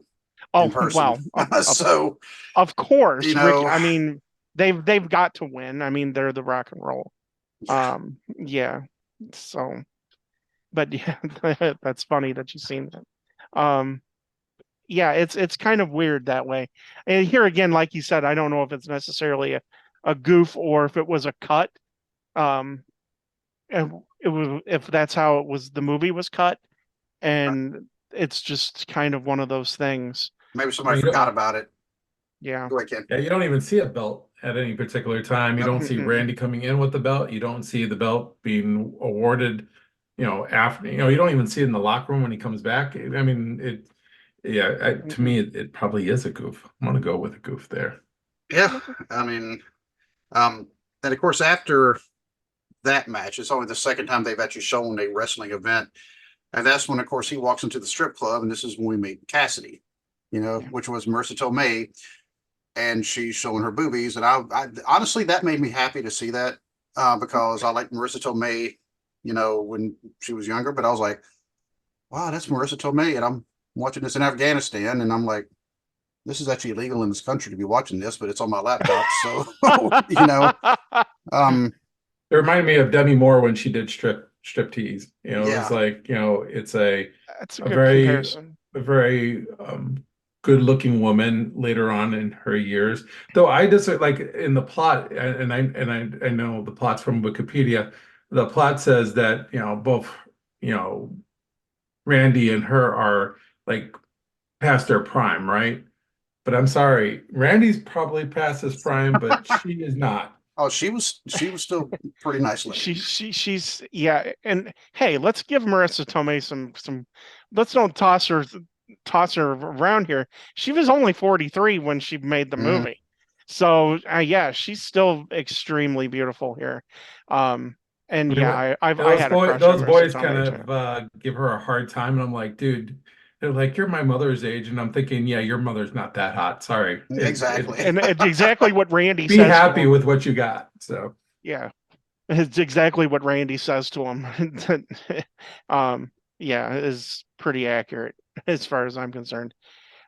Oh, in person. well, So, of course, you Rick. know, I mean, they've got to win. I mean, they're the rock and roll. Yeah. So, but yeah, that's funny that you've seen that. Yeah, it's kind of weird that way. And here again, like you said, I don't know if it's necessarily a goof or if it was a cut. Um, and it was if that's how it was, the movie was cut, and it's just kind of one of those things. maybe Well, somebody you forgot don't, about it. Yeah. Go ahead, Ken. yeah, you don't even see a belt at any particular time. You Nope. don't see Randy coming in with the belt. You don't see the belt being awarded, after, you don't even see it in the locker room when he comes back. I mean, to me, it probably is a goof. I'm gonna go with a goof there. Yeah, I mean, and of course, after that match, it's only the second time they've actually shown a wrestling event, and that's when, of course, he walks into the strip club, and this is when we meet Cassidy, Yeah. which was Marissa Tomei, and she's showing her boobies, and I honestly that made me happy to see that because I liked Marissa Tomei, when she was younger, but I was like, wow, that's Marissa Tomei, and I'm watching this in Afghanistan, and I'm like, this is actually illegal in this country to be watching this, but it's on my laptop, so you know, um, It reminded me of Demi Moore when she did striptease. It was yeah, like, it's a That's a a good very comparison. a very good looking woman later on in her years. Though I just like in the plot, and I know the plot's from Wikipedia. The plot says that both you know Randy and her are like past their prime, right? But I'm sorry, Randy's probably past his prime, but she is not. oh, she was still pretty nice lady. She's yeah, and hey, let's give Marissa Tomei some. Let's don't toss her around here. She was only 43 when she made the Mm, movie, so yeah, she's still extremely beautiful here. And I mean, yeah, I those had a boy, crush on those Marissa boys kind Tomei too. of give her a hard time, and I'm like, dude, they're like, you're my mother's age, and I'm thinking, yeah, your mother's not that hot. Sorry, exactly. And it's exactly what Randy be says to happy him. with what you got. So, Yeah, it's exactly what Randy says to him. um, yeah, is pretty accurate as far as I'm concerned.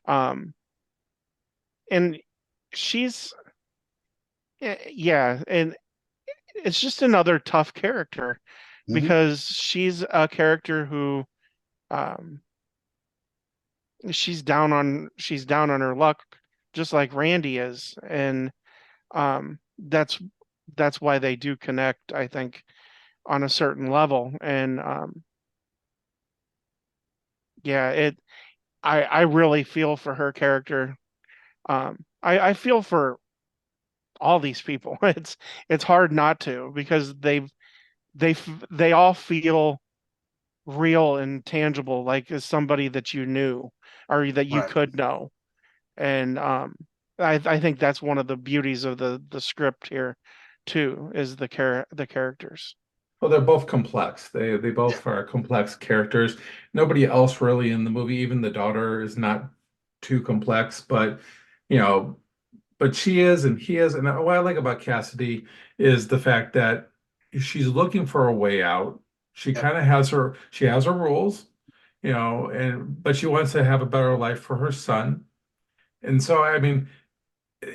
Um, and she's yeah, and it's just another tough character Hmm. because she's a character who um she's down on her luck just like Randy is, and that's why they do connect, I think, on a certain level. And yeah, I really feel for her character. I feel for all these people. It's hard not to because they all feel real and tangible, like as somebody that you knew or that you Right. could know. And I think that's one of the beauties of the script here too, is the characters. well, they're both complex. They Yeah. both are complex characters. Nobody else really in the movie, even the daughter, is not too complex, but you know, but she is and he is. And what I like about Cassidy is the fact that she's looking for a way out. She Yep. kind of has her rules, and but she wants to have a better life for her son. And so, I mean,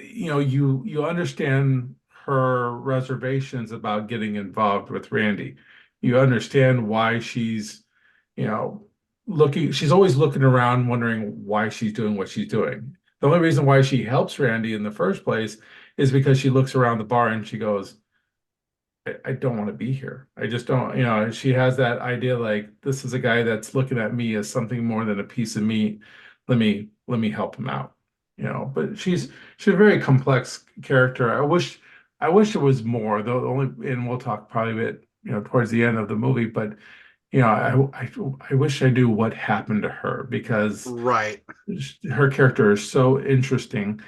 you understand her reservations about getting involved with Randy. You understand why you know, she's always looking around wondering why she's doing what she's doing. The only reason why she helps Randy in the first place is because she looks around the bar and she goes, I don't want to be here. I just don't, she has that idea like this is a guy that's looking at me as something more than a piece of meat. Let me help him out. But she's a very complex character. I wish there was more, though only and we'll talk probably a bit, towards the end of the movie, but I wish I knew what happened to her because Right. her character is so interesting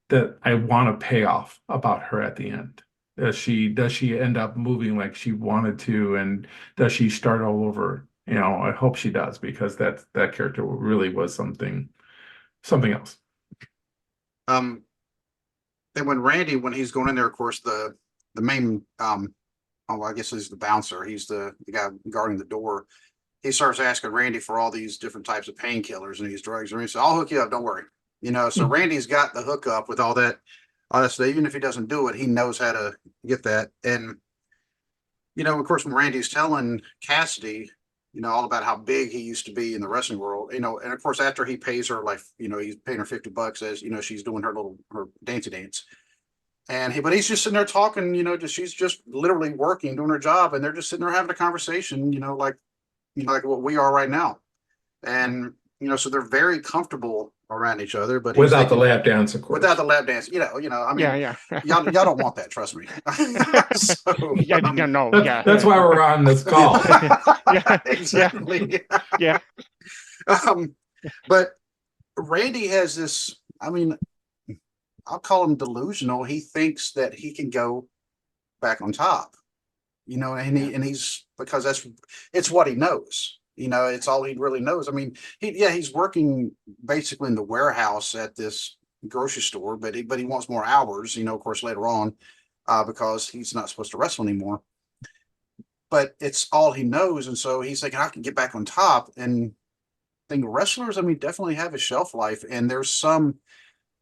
that I want a payoff about her at the end. Does she end up moving like she wanted to, and does she start all over? I hope she does because that character really was something else. then when Randy, when he's going in there, of course, the main oh, I guess he's the bouncer. He's the guy guarding the door. He starts asking Randy for all these different types of painkillers and these drugs. And he said, "I'll hook you up. Don't worry." So Randy's got the hookup with all that stuff. Even if he doesn't do it, he knows how to get that. And of course, when Randy's telling Cassidy, all about how big he used to be in the wrestling world, and of course, after he pays her, like, he's paying her $50 as, she's doing her dancey dance. But he's just sitting there talking, she's just literally working, doing her job, and they're just sitting there having a conversation, like what we are right now. And, so they're very comfortable around each other, but without the lap dance, of course. Without the lap dance, I mean, Yeah. y'all don't want that, trust me. So, That's why we're on this call. Yeah, exactly. Yeah. But Randy has this, I mean, I'll call him delusional. He thinks that he can go back on top, and he's, because it's what he knows. It's all he really knows. I mean, he's working basically in the warehouse at this grocery store, but he wants more hours, of course, later on, because he's not supposed to wrestle anymore. But it's all he knows, and so he's thinking, I can get back on top. And I think wrestlers, I mean, definitely have a shelf life, and there's some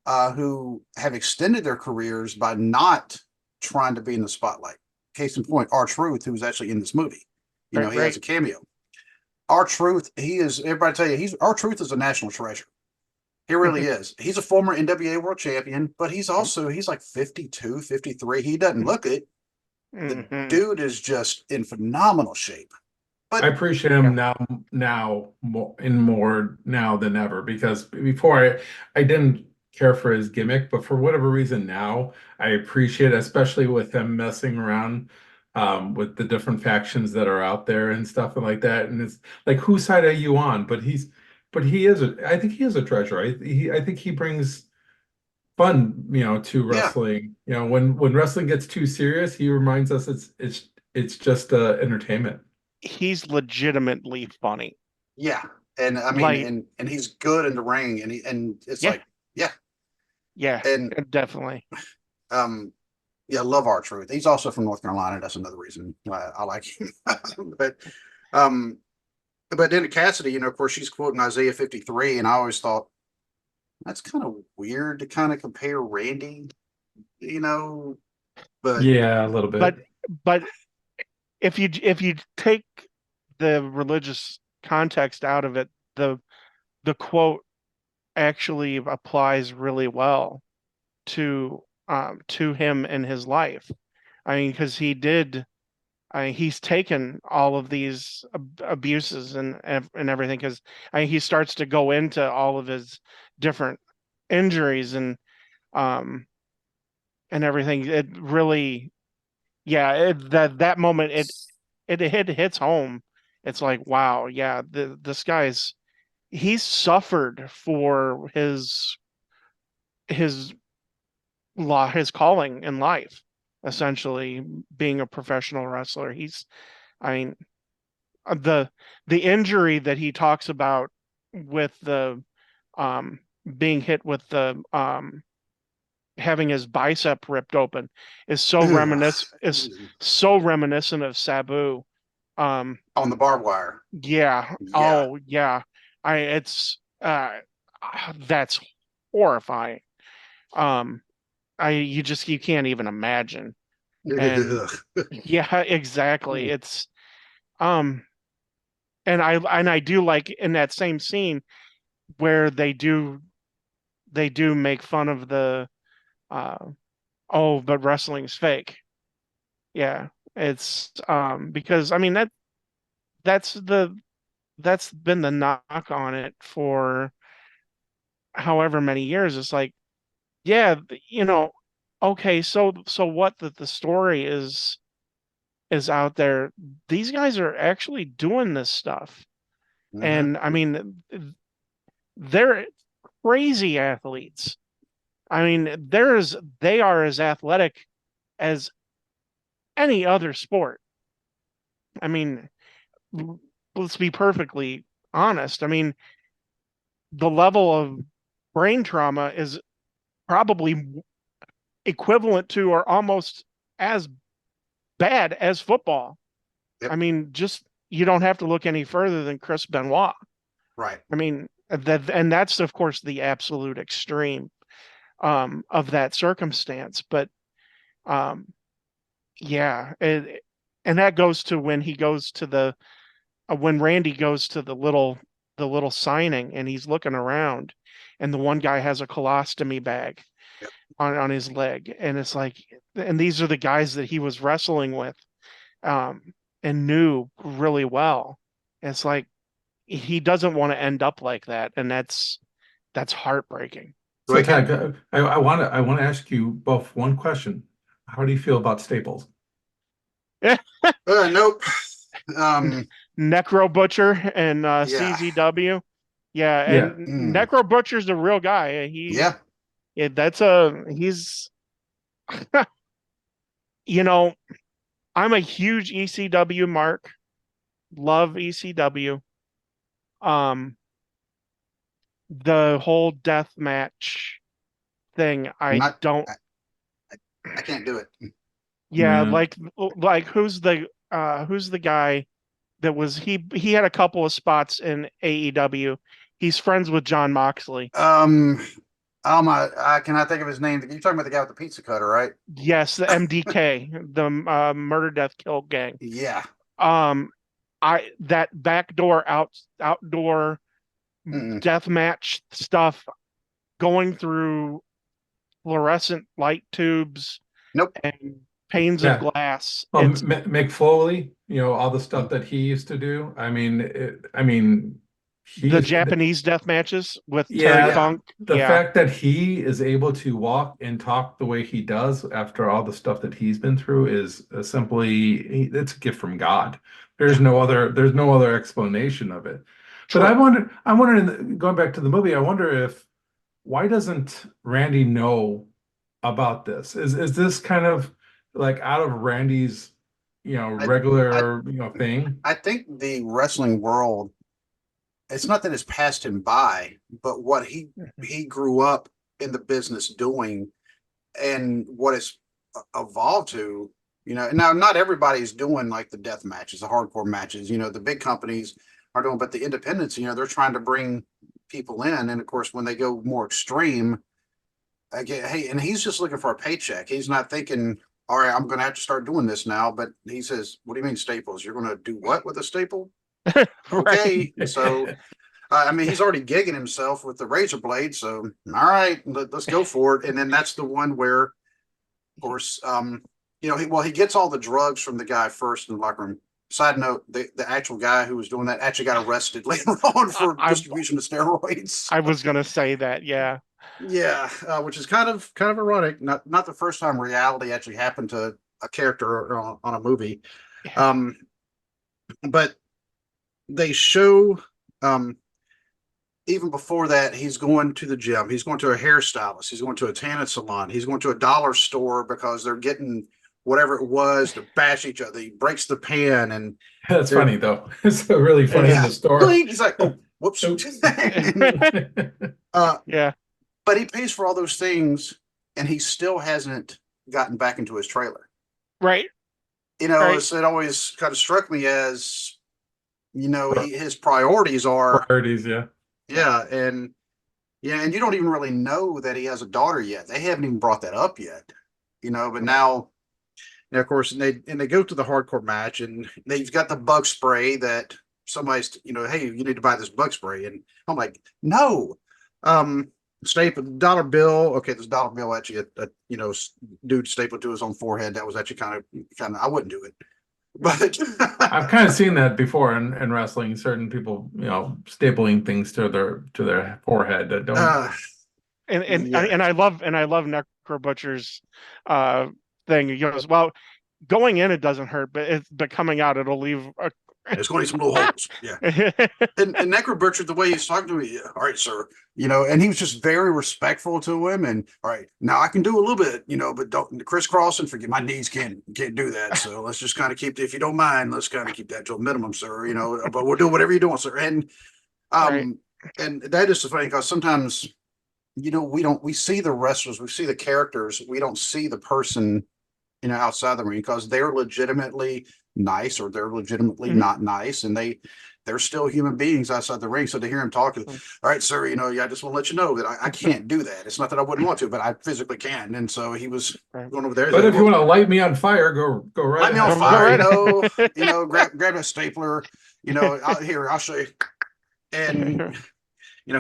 who have extended their careers by not trying to be in the spotlight. Case in point, R-Truth, who's actually in this movie. He has a cameo. R-Truth, everybody tell you, R-Truth is a national treasure. He really is. He's a former NWA world champion, but he's like 52, 53. He doesn't look it. The dude is just in phenomenal shape. But I appreciate him now more now than ever, because before I didn't care for his gimmick, but for whatever reason now I appreciate it, especially with him messing around with the different factions that are out there and stuff and like that. And it's like, whose side are you on? But I think he is a treasure. I think he brings fun, to wrestling. When wrestling gets too serious, he reminds us it's just entertainment. He's legitimately funny. Yeah. And I mean, and he's good in the ring, and it's like, yeah, and definitely. I love R-Truth. He's also from North Carolina. That's another reason why I like him. But then Cassidy, of course, she's quoting Isaiah 53, and I always thought that's kind of weird to kind of compare Randy, but yeah, a little bit. But if you take the religious context out of it, the quote actually applies really well to him and his life. I mean, because he's taken all of these abuses and everything, because he starts to go into all of his different injuries and everything. It really, that moment it hits home. It's like, wow, yeah, this guy's, he's suffered for his calling in life, essentially being a professional wrestler. I mean, the injury that he talks about with the being hit with the having his bicep ripped open is so reminiscent of Sabu. On the barbed wire. Yeah. Oh yeah. That's horrifying. You can't even imagine. And yeah, exactly. It's and I do like in that same scene where they do make fun of the but wrestling's fake. Yeah. It's because I mean that's been the knock on it for however many years. It's like, yeah, okay, so what, the story is out there. These guys are actually doing this stuff. And I mean, they're crazy athletes. I mean, they are as athletic as any other sport. I mean, let's be perfectly honest. I mean, the level of brain trauma is probably equivalent to or almost as bad as football. Yep. I mean, just you don't have to look any further than Chris Benoit. Right. I mean, and that's of course the absolute extreme of that circumstance. But yeah, and that goes to when he goes to the when Randy goes to the little signing and he's looking around, and the one guy has a colostomy bag Yep. on his leg, and it's like, and these are the guys that he was wrestling with, and knew really well. It's like he doesn't want to end up like that, and that's heartbreaking. So So again, Tag, I want to ask you both one question. How do you feel about Staples? nope. Um, Necro Butcher and yeah, CZW. Yeah, Yeah. and mm, Necro Butcher's a real guy. yeah. He's you know, I'm a huge ECW mark. Love ECW. The whole death match thing, I'm I not. don't. I can't do it. Yeah, Yeah. like who's the guy that was he had a couple of spots in AEW. He's friends with John Moxley. Um, oh my! I cannot think of his name. You're talking about the guy with the pizza cutter, right? Yes, the MDK, the Murder Death Kill Gang. Yeah. Um, I that backdoor outdoor Mm-mm. death match stuff going through fluorescent light tubes Nope. and panes of Yeah. glass. Well, It's Mick Foley, all the stuff that he used to do. I mean, the he, Japanese death matches with Terry yeah, Yeah. Funk. the Yeah, fact that he is able to walk and talk the way he does after all the stuff that he's been through is simply, it's a gift from God. Yeah. There's no other explanation of it. But True. I wonder, going back to the movie, I wonder if why doesn't Randy know about this? Is this kind of like out of Randy's, I, I, regular, thing? I think the wrestling world. It's not that it's passed him by, but what he grew up in the business doing, and what it's evolved to. Now not everybody's doing like the death matches, the hardcore matches. The big companies are doing, but the independents, they're trying to bring people in, and of course, when they go more extreme, again, hey, and he's just looking for a paycheck. He's not thinking, all right, I'm going to have to start doing this now. But he says, what do you mean staples? You're going to do what with a staple? right. Okay, so I mean, he's already gigging himself with the razor blade. So, all right, let's go for it. And then that's the one where, of course, he gets all the drugs from the guy first in the locker room. Side note: the actual guy who was doing that actually got arrested later on for I distribution of steroids. I was gonna say that. Yeah. Yeah, which is kind of ironic. Not the first time reality actually happened to a character on a movie. Um, but they show even before that, he's going to the gym. He's going to a hairstylist. He's going to a tanning salon. He's going to a dollar store because they're getting whatever it was to bash each other. He breaks the pan, and That's funny though. It's really funny in yeah, the store. he's like, oh, whoops. uh, Yeah. but he pays for all those things, and he still hasn't gotten back into his trailer. Right. Right. So it always kind of struck me as, his priorities are, Priorities, yeah. yeah, and you don't even really know that he has a daughter yet. They haven't even brought that up yet, but now, of course, and they go to the hardcore match, and they've got the bug spray that somebody's, hey, you need to buy this bug spray, and I'm like, no, staple dollar bill. Okay, this dollar bill actually, dude stapled to his own forehead. That was actually kind of, I wouldn't do it, but I've kind of seen that before in wrestling. Certain people, stapling things to their forehead that don't. Yeah, And I love Necro Butcher's thing. He goes, well, going in it doesn't hurt, but coming out it'll leave a it's going to some little holes. Yeah. And Necro Butcher, the way he's talking to me, all right, sir, and he was just very respectful to him. And all right, now I can do a little bit, but don't crisscross and forget my knees can't do that. So let's just kind of keep, if you don't mind, let's kind of keep that to a minimum, sir. But we'll do whatever you're doing, sir. And right. and that is the funny because sometimes we see the wrestlers, we see the characters, we don't see the person, outside the ring, because they're legitimately nice or they're legitimately Mhm. not nice, and they're still human beings outside the ring. So to hear him talking, Mm. all right, sir, I just want to let you know that I can't do that. It's not that I wouldn't want to, but I physically can. And so he was Right. going over there. He's But like, if you well, want to light me on fire, go right light me on ahead, Go fire, sir. right ahead. grab a stapler, I'll show you. And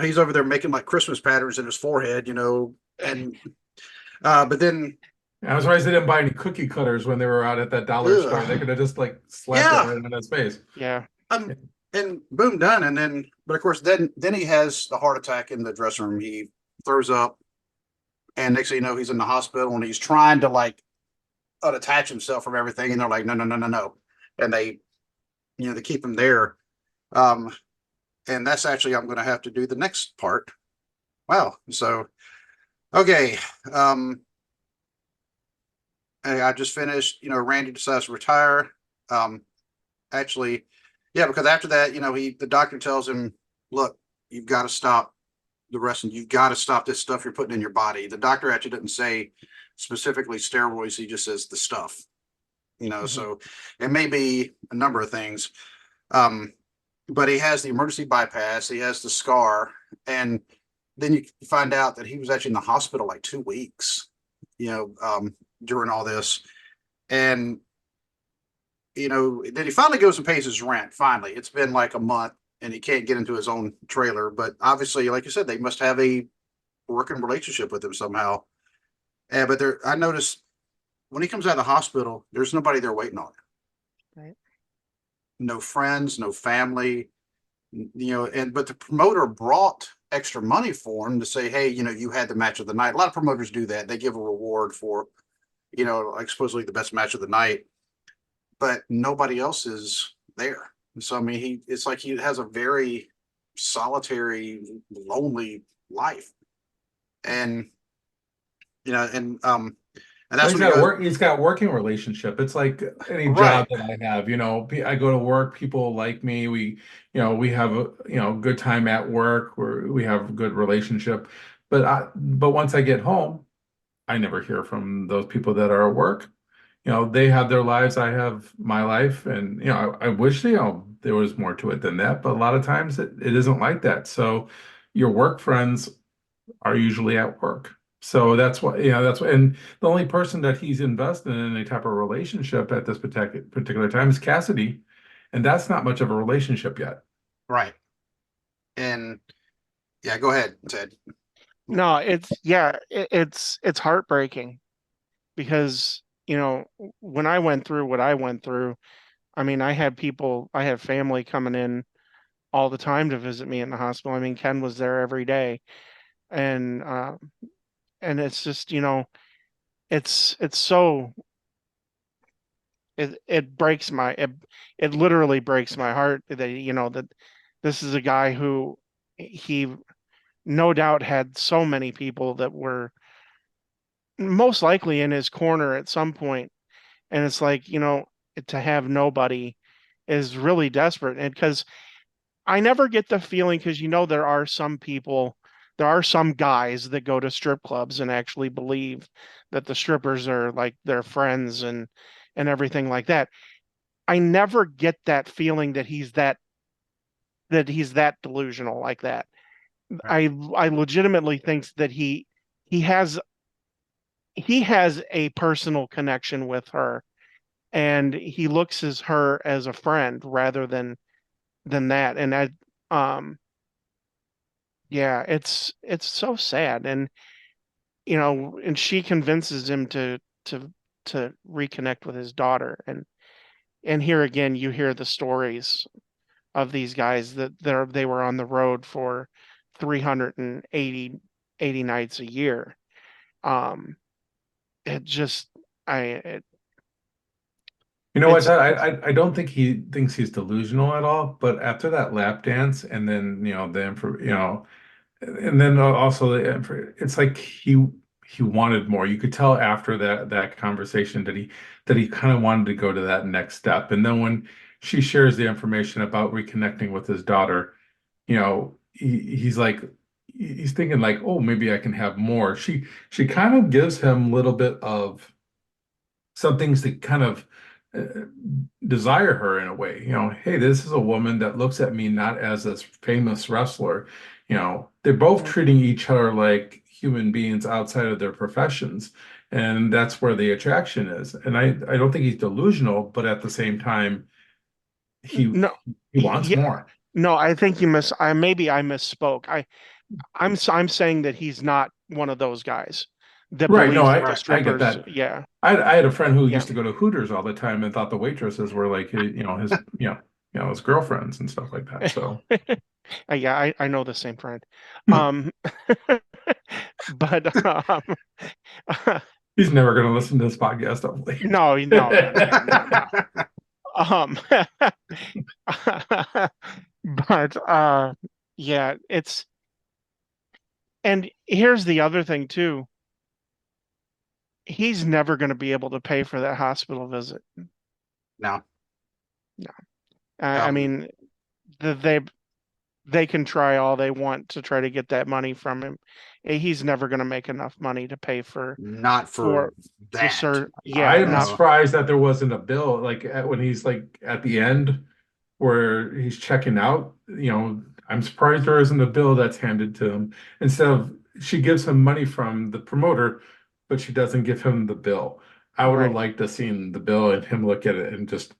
he's over there making like Christmas patterns in his forehead, and but then I was surprised they didn't buy any cookie cutters when they were out at that dollar store. They ugh, could have just like slapped it yeah, right in his face. Yeah. um, and boom, done. And then, but of course, then he has the heart attack in the dressing room. He throws up, and next thing you know, he's in the hospital, and he's trying to like unattach himself from everything, and they're like, no, no, no, no, no, and they keep him there. Um, and that's actually I'm going to have to do the next part. Wow. So okay, I just finished. Randy decides to retire. Um, actually, yeah, because after that, the doctor tells him, look, you've got to stop the wrestling. You've got to stop this stuff you're putting in your body. The doctor actually didn't say specifically steroids. He just says the stuff. Mhm. So it may be a number of things. Um, but he has the emergency bypass. He has the scar, and then you find out that he was actually in the hospital like 2 weeks. During all this, and then he finally goes and pays his rent. Finally, it's been like a month, and he can't get into his own trailer. But obviously, like you said, they must have a working relationship with him somehow. But I noticed when he comes out of the hospital, there's nobody there waiting on him. Right. No friends, no family. But the promoter brought extra money for him to say, hey, you had the match of the night. A lot of promoters do that. They give a reward for, like supposedly the best match of the night, but nobody else is there. So I mean, it's like he has a very solitary, lonely life, and you know, and Well, that's when he goes he's got working relationship. It's like any job right, that I have, I go to work, people like me. We have a, good time at work where we have a good relationship. But once I get home, I never hear from those people that are at work. They have their lives, I have my life, and I wish there was more to it than that, but a lot of times it isn't like that. So your work friends are usually at work. So that's why, and the only person that he's invested in any type of relationship at this particular time is Cassidy, and that's not much of a relationship yet. right, and yeah, go ahead, Ted. No, it's heartbreaking because, when I went through what I went through, I mean, I had family coming in all the time to visit me in the hospital. I mean, Ken was there every day, and it's just, it's so it breaks it literally breaks my heart that that this is a guy who he no doubt had so many people that were most likely in his corner at some point, and it's like, to have nobody is really desperate. And because I never get the feeling, because there are some people, there are some guys that go to strip clubs and actually believe that the strippers are like their friends and everything like that. I never get that feeling that he's that delusional like that. Right, I legitimately think that he has he has a personal connection with her, and he looks as her as a friend rather than that. And yeah, it's so sad. And and she convinces him to to reconnect with his daughter. And here again, you hear the stories of these guys that they were on the road for 380 nights a year. Um, it just I it, You know what? it's I don't think he thinks he's delusional at all. But after that lap dance, and then the info, and then also it's like he wanted more. You could tell after that conversation that he kind of wanted to go to that next step. And then when she shares the information about reconnecting with his daughter, he's like, he's thinking like, oh, maybe I can have more. She kind of gives him a little bit of some things that kind of uh, desire her in a way. Hey, this is a woman that looks at me not as this famous wrestler. They're both Mhm. treating each other like human beings outside of their professions, and that's where the attraction is. And I don't think he's delusional, but at the same time, he No, he wants yeah, more. no, I think I misspoke. I'm saying that he's not one of those guys that Right. No, believes I that I get strippers, that. yeah, I had a friend who yeah, used to go to Hooters all the time and thought the waitresses were like his girlfriends and stuff like that. So yeah, I know the same friend. Um, but he's never going to listen to this podcast, hopefully. no, no, no, no, no, no. Um, but yeah, and here's the other thing too. He's never going to be able to pay for that hospital visit. No. No, I Um, mean, they can try all they want to try to get that money from him. He's never going to make enough money to pay not for for the that. sir. I Yeah, am not surprised that there wasn't a bill like when he's like at the end where he's checking out. I'm surprised there isn't a bill that's handed to him instead of she gives him money from the promoter, but she doesn't give him the bill. I would have right. liked to seen the bill and him look at it and just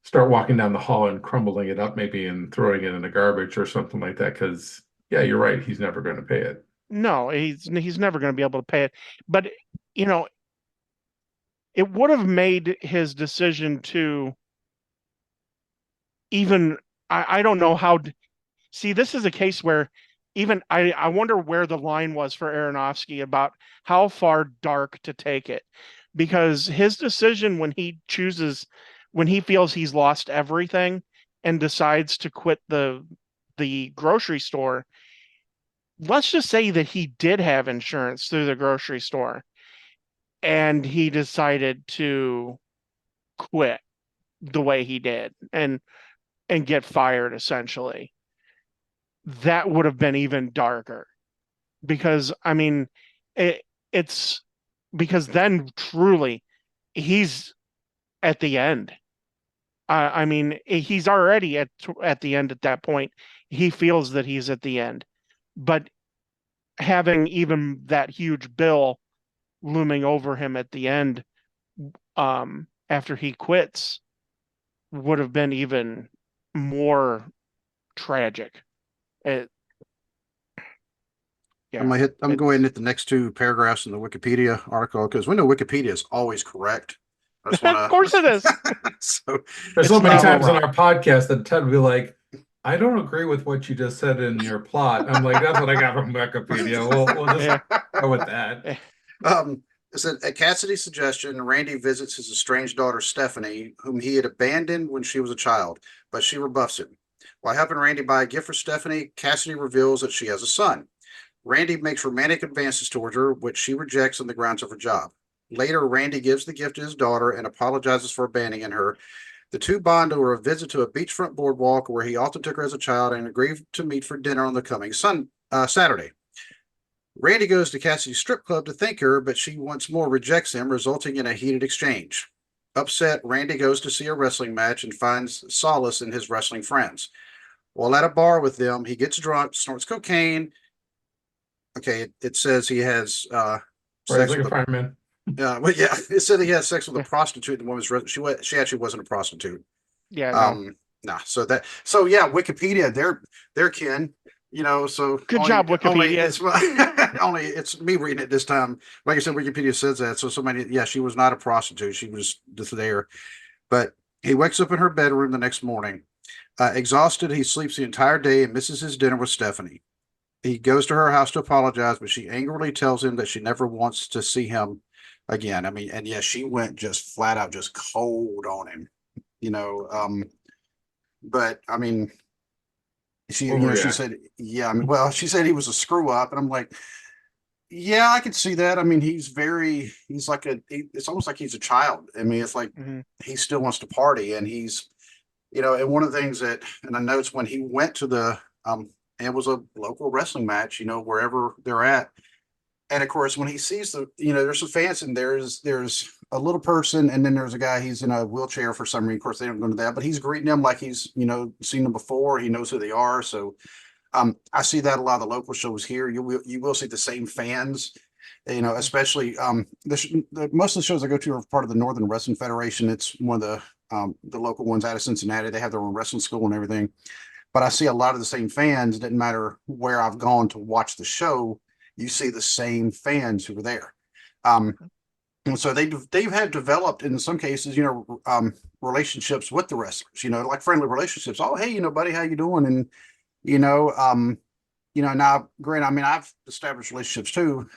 start walking down the hall and crumbling it up maybe and throwing it in the garbage or something like that. Because yeah, you're right. He's never going to pay it. No, he's never going to be able to pay it. But you know, it would have made his decision to even I don't know how see, this is a case where even I wonder where the line was for Aronofsky about how far dark to take it. Because his decision when he feels he's lost everything and decides to quit the grocery store, let's just say that he did have insurance through the grocery store and he decided to quit the way he did and get fired essentially. That would have been even darker because I mean it, it's because then truly he's at the end. I mean he's already at the end at that point. He feels that he's at the end, but having even that huge bill looming over him at the end, after he quits, would have been even more tragic. It, I'm yeah, gonna hit. I'm going to it's hit the next two paragraphs in the Wikipedia article because we know Wikipedia is always correct. I just of want course it is. to. So There's so It's many never times on wrong. our podcast that Ted will be like, I don't agree with what you just said in your plot. I'm like, that's what I got from Wikipedia. We'll just Yeah. go with that. Eh, Um, it said, at Cassidy's suggestion, Randy visits his estranged daughter Stephanie, whom he had abandoned when she was a child, but she rebuffs him. While helping Randy buy a gift for Stephanie, Cassidy reveals that she has a son. Randy makes romantic advances towards her, which she rejects on the grounds of her job. Later, Randy gives the gift to his daughter and apologizes for abandoning her. The two bond over a visit to a beachfront boardwalk where he often took her as a child and agreed to meet for dinner on the coming Saturday. Randy goes to Cassidy's strip club to thank her, but she once more rejects him, resulting in a heated exchange. Upset, Randy goes to see a wrestling match and finds solace in his wrestling friends. While at a bar with them, he gets drunk, snorts cocaine. Okay, it says he has Right, he's sex like with a a. fireman. Well, yeah, it said he has sex with a yeah, prostitute. The woman's she actually wasn't a prostitute. yeah, no. Nah. So yeah, Wikipedia, they're kin. So Good only job, only Wikipedia. it's only it's me reading it this time. Like I said, Wikipedia says that. So somebody, yeah, she was not a prostitute. She was just there. But he wakes up in her bedroom the next morning. Exhausted, he sleeps the entire day and misses his dinner with Stephanie. He goes to her house to apologize, but she angrily tells him that she never wants to see him again. I mean, and yeah, she went just flat out, just cold on him. You know, but I mean, she Overreact. said, yeah, I mean, well, she said he was a screw up, and I'm like, yeah, I could see that. I mean, he's like it's almost like he's a child. I mean, it's like Mhm. he still wants to party, and and one of the things that, and I noticed when he went to the and it was a local wrestling match, wherever they're at. And of course, when he sees there's some fans, and there's a little person, and then there's a guy. He's in a wheelchair for some reason. Of course, they don't go into that, but he's greeting them like he's seen them before. He knows who they are. So I see that a lot of the local shows here. You will see the same fans, especially most of the shows I go to are part of the Northern Wrestling Federation. It's one of the local ones out of Cincinnati. They have their own wrestling school and everything. But I see a lot of the same fans. It doesn't matter where I've gone to watch the show. You see the same fans who were there. And so they've had developed in some cases, relationships with the wrestlers, like friendly relationships. Oh, hey, buddy, how you doing? And now, granted, I mean, I've established relationships too.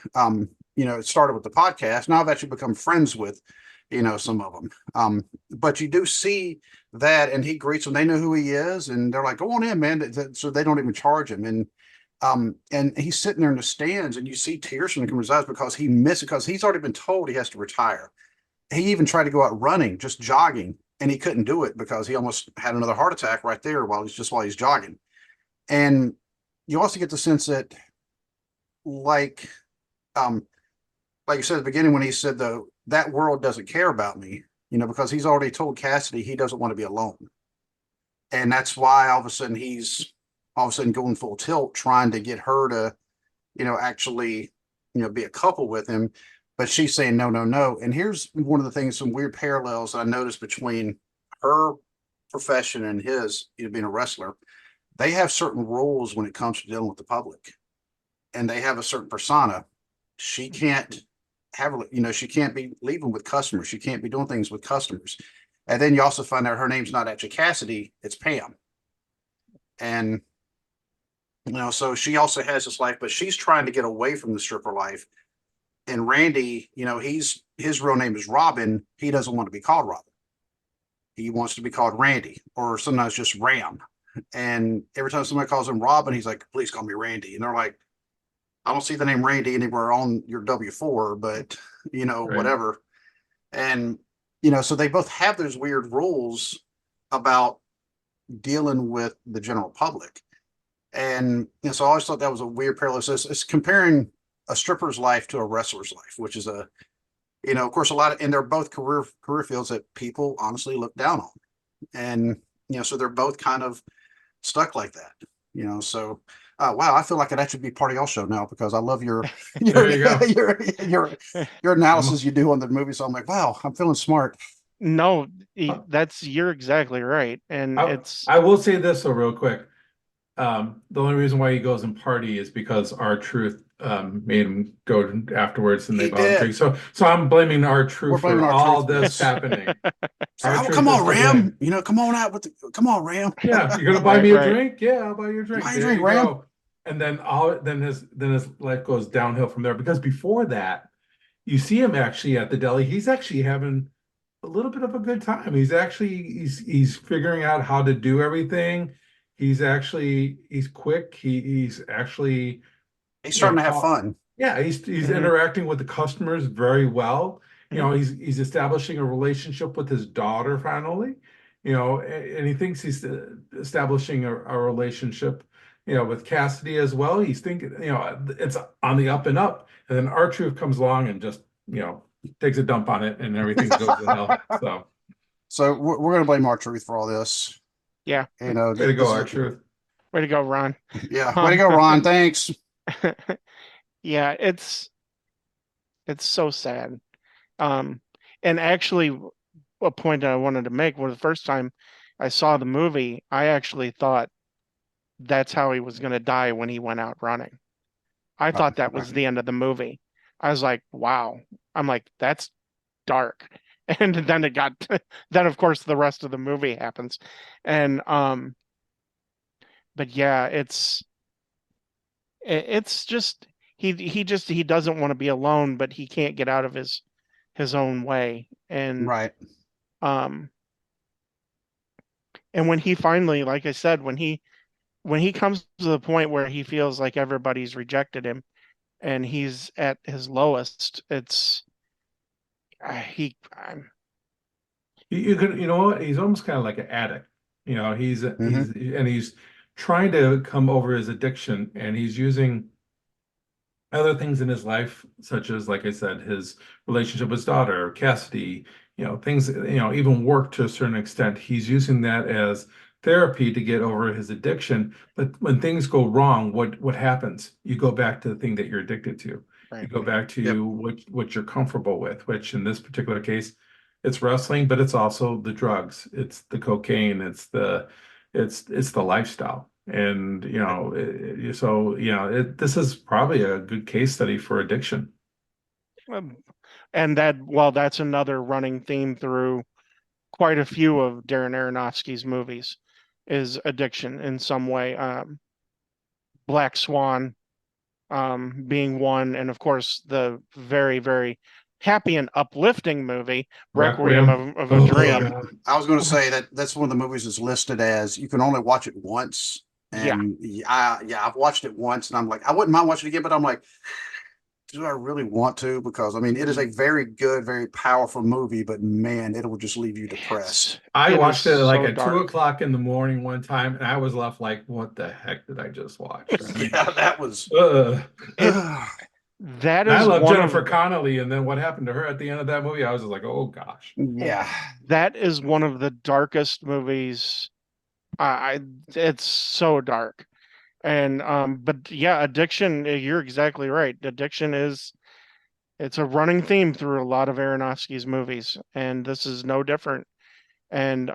It started with the podcast. Now I've actually become friends with, some of them. But you do see that, and he greets them. They know who he is, and they're like, "Go on in, man." So they don't even charge him. And he's sitting there in the stands, and you see tears from his eyes because he missed it, because he's already been told he has to retire. He even tried to go out running, just jogging, and he couldn't do it because he almost had another heart attack right there while he's jogging. And you also get the sense that, like, like you said at the beginning, when he said that world doesn't care about me, because he's already told Cassidy he doesn't want to be alone, and that's why he's all of a sudden going full tilt, trying to get her to, actually, be a couple with him. But she's saying no, no, no. And here's one of the things, some weird parallels I noticed between her profession and his, being a wrestler. They have certain rules when it comes to dealing with the public, and they have a certain persona. She can't she can't be leaving with customers. She can't be doing things with customers. And then you also find out her name's not actually Cassidy, it's Pam. And so she also has this life, but she's trying to get away from the stripper life. And Randy, his real name is Robin. He doesn't want to be called Robin. He wants to be called Randy, or sometimes just Ram. And every time somebody calls him Robin, he's like, "Please call me Randy." And they're like, "I don't see the name Randy anywhere on your W-4, but Right. whatever." And so they both have those weird rules about dealing with the general public. And so I always thought that was a weird parallel. So it's comparing a stripper's life to a wrestler's life, which is of course, and they're both career fields that people honestly look down on. And, so they're both kind of stuck like that, so, wow, I feel like it should be part of y'all show now, because I love your, There you go. your analysis you do on the movie. So I'm like, wow, I'm feeling smart. No, you're exactly right. And I will say this though, real quick. The only reason why he goes and party is because R-Truth made him go afterwards, and they He bought him did. drinks. So I'm blaming We're R-Truth blaming for all R-Truth. this happening. So, R-Truth come is on, to Ram. blame. Come on out come on, Ram. Yeah, you're gonna buy me a drink? Yeah, I'll buy you a drink. Buy you a There drink, you Ram. go. And then his life goes downhill from there, because before that, you see him actually at the deli. He's actually having a little bit of a good time. He's figuring out how to do everything. He's quick. He's actually starting to have fun. Yeah, he's interacting with the customers very well. He's establishing a relationship with his daughter finally. And he thinks he's establishing a relationship, with Cassidy as well. He's thinking, it's on the up and up. And then R-Truth comes along and just, takes a dump on it, and everything goes to hell. So we're going to blame R-Truth for all this. Yeah. Way to go, R-Truth. Way to go, Ron. Yeah, way to go, Ron. Thanks. Yeah, it's so sad. And actually, a point that I wanted to make was the first time I saw the movie, I actually thought that's how he was going to die when he went out running. I thought that was the end of the movie. I was like, wow. I'm like, that's dark. And then then of course the rest of the movie happens. And but yeah, it's just he doesn't want to be alone, but he can't get out of his own way. And right. And when he finally, like I said, when he comes to the point where he feels like everybody's rejected him and he's at his lowest, it's you know what? He's almost kind of like an addict. He's trying to come over his addiction, and he's using other things in his life, such as, like I said, his relationship with his daughter, Cassidy, things, even work to a certain extent. He's using that as therapy to get over his addiction. But when things go wrong, what happens? You go back to the thing that you're addicted to. You Right. go back Yep. to what you're comfortable with, which in this particular case, it's wrestling, but it's also the drugs, it's the cocaine, it's the lifestyle. And this is probably a good case study for addiction. Um, And that's another running theme through quite a few of Darren Aronofsky's movies is addiction in some way. Black Swan being one, and of course the very, very happy and uplifting movie Requiem Requiem. of a Oh Yeah, Dream. God. I was going to say that's one of the movies that's listed as you can only watch it once. Yeah, And I've watched it once, and I'm like, I wouldn't mind watching it again, but I'm like, do I really want to? Because I mean, it is a very good, very powerful movie, but man, it will just leave you depressed. I it is watched it like so at 2 dark. o'clock in the morning one time, and I was left like, what the heck did I just watch? I mean, Yeah, that was. ugh. It that And I is love one Jennifer of Connelly, and then what happened to her at the end of that movie, I was just like, oh gosh. Yeah. that is one of the darkest movies. I it's so dark. And but yeah, addiction, you're exactly right. Addiction is it's a running theme through a lot of Aronofsky's movies, and this is no different. And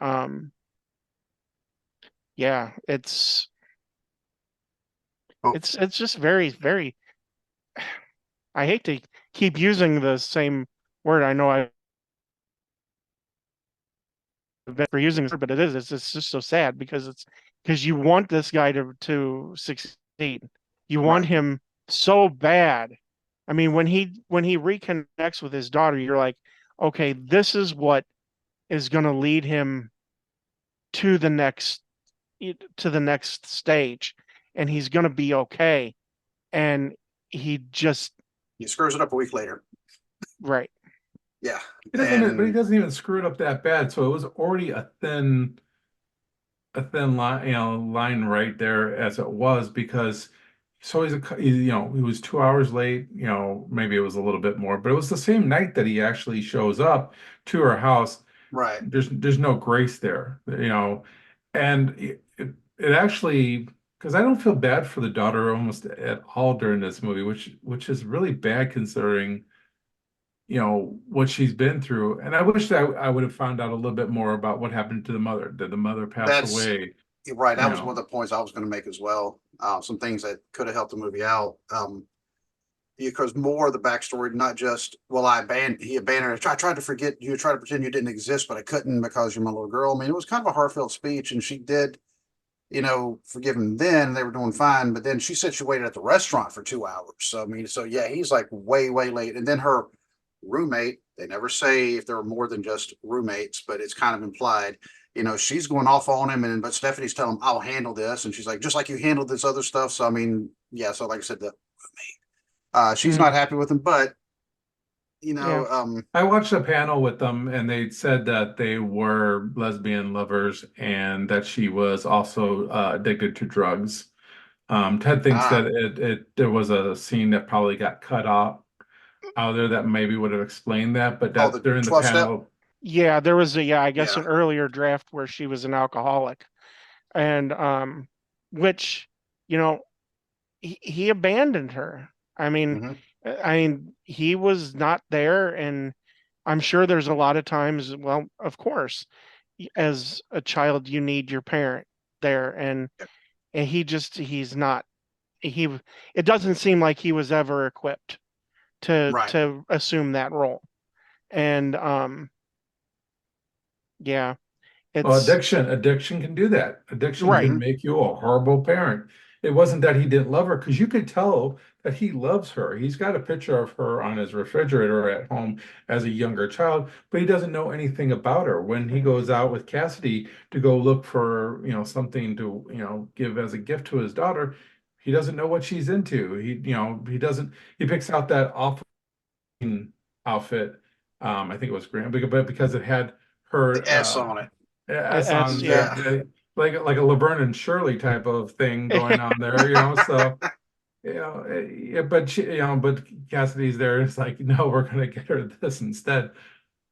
yeah, Oh, it's just very, very I hate to keep using the same word. I know I've been for using it, but it's just so sad because because you want this guy to succeed. You want right. him so bad. I mean, when he reconnects with his daughter, you're like, okay, this is what is going to lead him to the next to the next stage, and he's going to be okay. And he just He screws it up a week later. right, Yeah. But he And doesn't even screw it up that bad. So it was already a thin line, line right there as it was, because so he was 2 hours late, maybe it was a little bit more, but it was the same night that he actually shows up to her house. right. There's no grace there, and it actually, because I don't feel bad for the daughter almost at all during this movie, which is really bad considering what she's been through. And I wish that I would have found out a little bit more about what happened to the mother. Did the mother pass That's away? right. You That was one of know, the points I was going to make as well. Some things that could have helped the movie out. Because more of the backstory, not just, well, he abandoned her. I tried to forget you, tried to pretend you didn't exist, but I couldn't because you're my little girl. I mean, it was kind of a heartfelt speech, and she did, forgive him then. They were doing fine, but then she said she waited at the restaurant for 2 hours. So, I mean, so yeah, he's like way, way late. And then her roommate, they never say if there were more than just roommates, but it's kind of implied. She's going off on him, but Stephanie's telling him, I'll handle this. And she's like, just like you handled this other stuff. So, I mean, yeah. So, like I said, the roommate. She's mm, not happy with him, but yeah, I watched a panel with them, and they said that they were lesbian lovers and that she was also addicted to drugs. Ted thinks ah, that there was a scene that probably got cut off out there that maybe would have explained that, but oh, that the during the 12 step. panel, yeah. There was I guess Yeah. an earlier draft where she was an alcoholic, and which you know he abandoned her. I mean, Hmm. he was not there, and I'm sure there's a lot of times. Well, of course, as a child, you need your parent there, and he's not. He it doesn't seem like he was ever equipped Right. to assume that role, and yeah, well, it's addiction can do that. Addiction right. can Hmm. make you a horrible parent. It wasn't that he didn't love her, because you could tell that he loves her. He's got a picture of her on his refrigerator at home as a younger child, but he doesn't know anything about her. When he goes out with Cassidy to go look for, something to, give as a gift to his daughter, he doesn't know what she's into. He doesn't, he picks out that awful outfit. I think it was green, but because it had The her S on it. S on Yeah, Yeah. like a Laverne and Shirley type of thing going on there, so yeah, but but Cassidy's there. It's like, no, we're gonna get her this instead.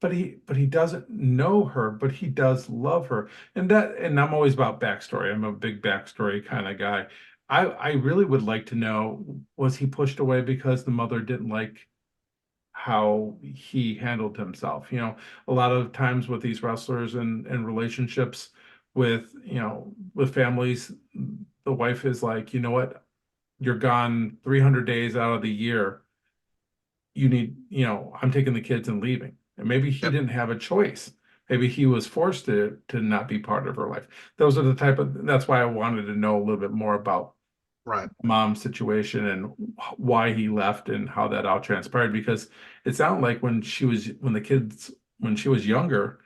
But he doesn't know her, but he does love her. And I'm always about backstory. I'm a big backstory kind of guy. I really would like to know, was he pushed away because the mother didn't like how he handled himself? A lot of times with these wrestlers and relationships with families, the wife is like, you know what? You're gone 300 days out of the year. I'm taking the kids and leaving. And maybe he Yep. didn't have a choice. Maybe he was forced to not be part of her life. That's why I wanted to know a little bit more about Right. mom's situation and why he left and how that all transpired. Because it sounded like when she was younger,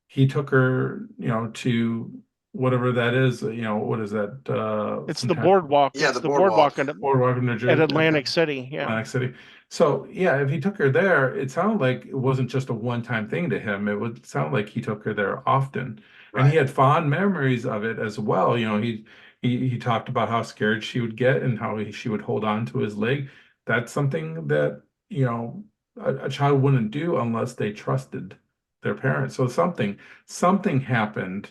he took her, to whatever that is, what is that? It's Some the type boardwalk. Yeah, It's the the boardwalk. boardwalk in New at Jersey. Atlantic City. Yeah. Atlantic City. So yeah, if he took her there, it sounded like it wasn't just a one-time thing to him. It would sound like he took her there often, and he Right. had fond memories of it as well. He talked about how scared she would get and how she would hold on to his leg. That's something that a child wouldn't do unless they trusted their parents. So something happened,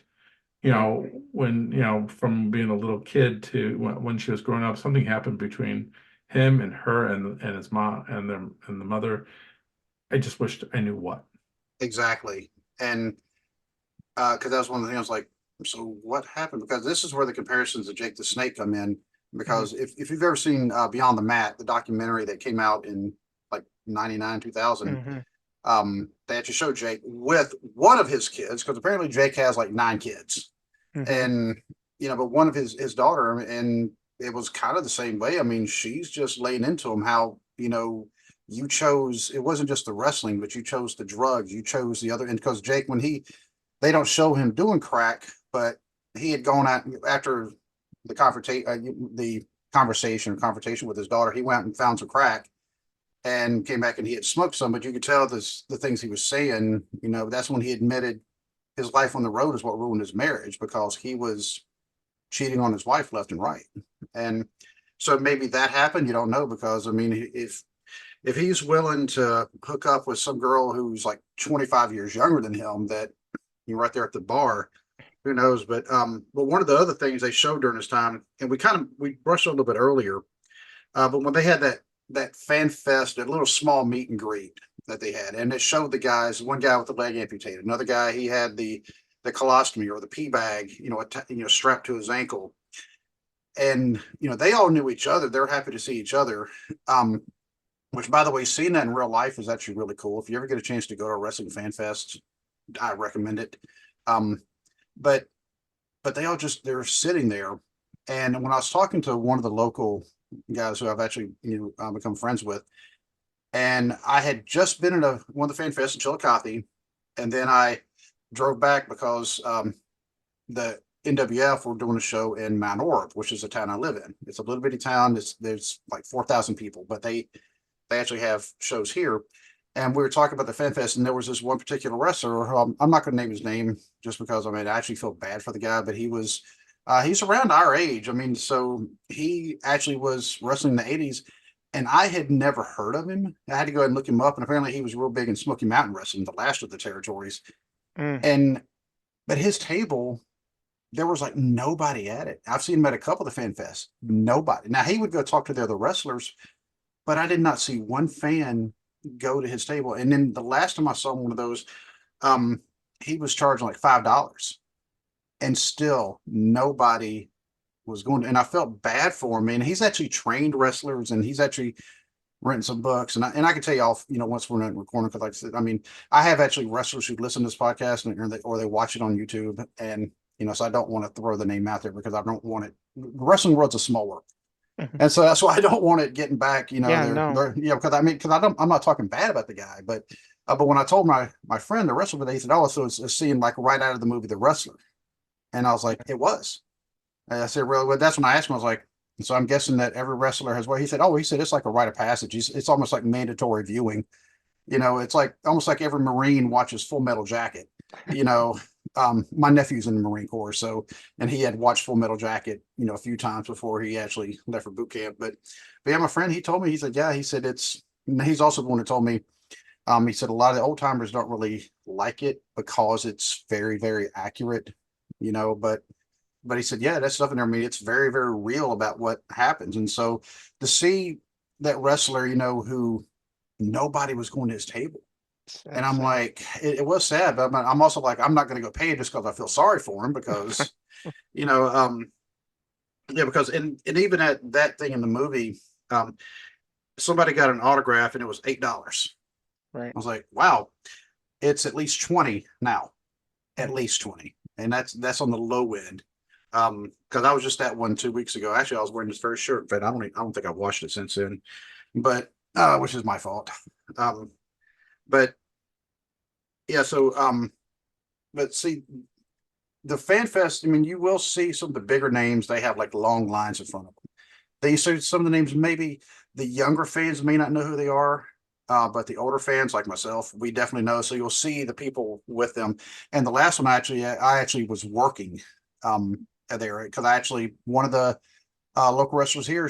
when, from being a little kid to when she was growing up, something happened between him and her and his mom and the mother. I just wished I knew what. Exactly. And because that was one of the things I was like, so what happened? Because this is where the comparisons of Jake the Snake come in. Because if you've ever seen Beyond the Mat, the documentary that came out in like 99, 2000, Hmm. they actually showed Jake with one of his kids, because apparently Jake has like 9 kids. Hmm. And, but one of his daughter, and it was kind of the same way. I mean, she's just laying into him how, you chose, it wasn't just the wrestling, but you chose the drugs, you chose the other. And because Jake, they don't show him doing crack, but he had gone out after the confrontation with his daughter. He went and found some crack and came back and he had smoked some, but you could tell the things he was saying, that's when he admitted his life on the road is what ruined his marriage, because he was cheating on his wife left and right. And so maybe that happened. You don't know, because I mean, if he's willing to hook up with some girl who's like 25 years younger than him, that you're right there at the bar, who knows? But one of the other things they showed during this time, and we brushed on a little bit earlier, but when they had that fan fest, that little small meet and greet that they had, and it showed the guys, one guy with the leg amputated, another guy, he had the colostomy or the pee bag, strapped to his ankle, and they all knew each other. They're happy to see each other. Um, which, by the way, seeing that in real life is actually really cool. If you ever get a chance to go to a wrestling fan fest, I recommend it. Um, but they're sitting there, and when I was talking to one of the local guys who I've actually become friends with, and I had just been at one of the fan fests in Chillicothe, and then I drove back because the NWF were doing a show in Mount Orab, which is the town I live in. It's a little bitty town. There's like 4,000 people, but they actually have shows here. And we were talking about the Fan Fest, and there was this one particular wrestler. I'm not going to name his name just because I actually feel bad for the guy, but he's around our age. I mean, so he actually was wrestling in the 80s, and I had never heard of him. I had to go ahead and look him up, and apparently he was real big in Smoky Mountain Wrestling, the last of the territories. Mm. And but his table, there was like nobody at it. I've seen him at a couple of the Fan Fests. Nobody. Now he would go talk to the other wrestlers, but I did not see one fan go to his table. And then the last time I saw one of those, he was charging like $5, and still nobody was going to. And I felt bad for him. And he's actually trained wrestlers, and he's actually written some books. And I can tell y'all, once we're not recording, because like I said, I mean, I have actually wrestlers who listen to this podcast or they watch it on YouTube, and so I don't want to throw the name out there because I don't want it. Wrestling world's a small world. Mhm. And so that's why I don't want it getting back, Yeah, no. they're because I'm not talking bad about the guy, but when I told my friend the wrestler today, he said, "Oh, so it's a scene like right out of the movie The Wrestler," and I was like, "It was." And I said, "Really?" Well, that's when I asked him. I was like, "So I'm guessing that every wrestler has what?" He said, "Oh, he said it's like a rite of passage. It's almost like mandatory viewing. It's like almost like every Marine watches Full Metal Jacket." you know, my nephew's in the Marine Corps, so and he had watched Full Metal Jacket, a few times before he actually left for boot camp. But yeah, my friend, he told me, he said, yeah, he said he's also the one who told me, he said a lot of the old timers don't really like it because it's very, very accurate, but he said, yeah, that stuff in there, I mean, it's very, very real about what happens. And so to see that wrestler, who nobody was going to his table. And That's I'm sad. like, it was sad, but I'm also like, I'm not going to go pay just because I feel sorry for him because, you know, yeah, because and even at that thing in the movie, um, somebody got an autograph and it was $8. Right. I was like, wow, it's at least 20 now, at Mm. least 20, and that's on the low end. Because I was just at one 2 weeks ago. Actually, I was wearing this very shirt, but I don't think I've washed it since then, but which is my fault. Um, but yeah, so but see, the fan fest, I mean, you will see some of the bigger names, they have like long lines in front of them. They say some of the names, maybe the younger fans may not know who they are, but the older fans like myself, we definitely know. So you'll see the people with them. And the last one, I actually was working there because I actually, one of the local wrestlers here,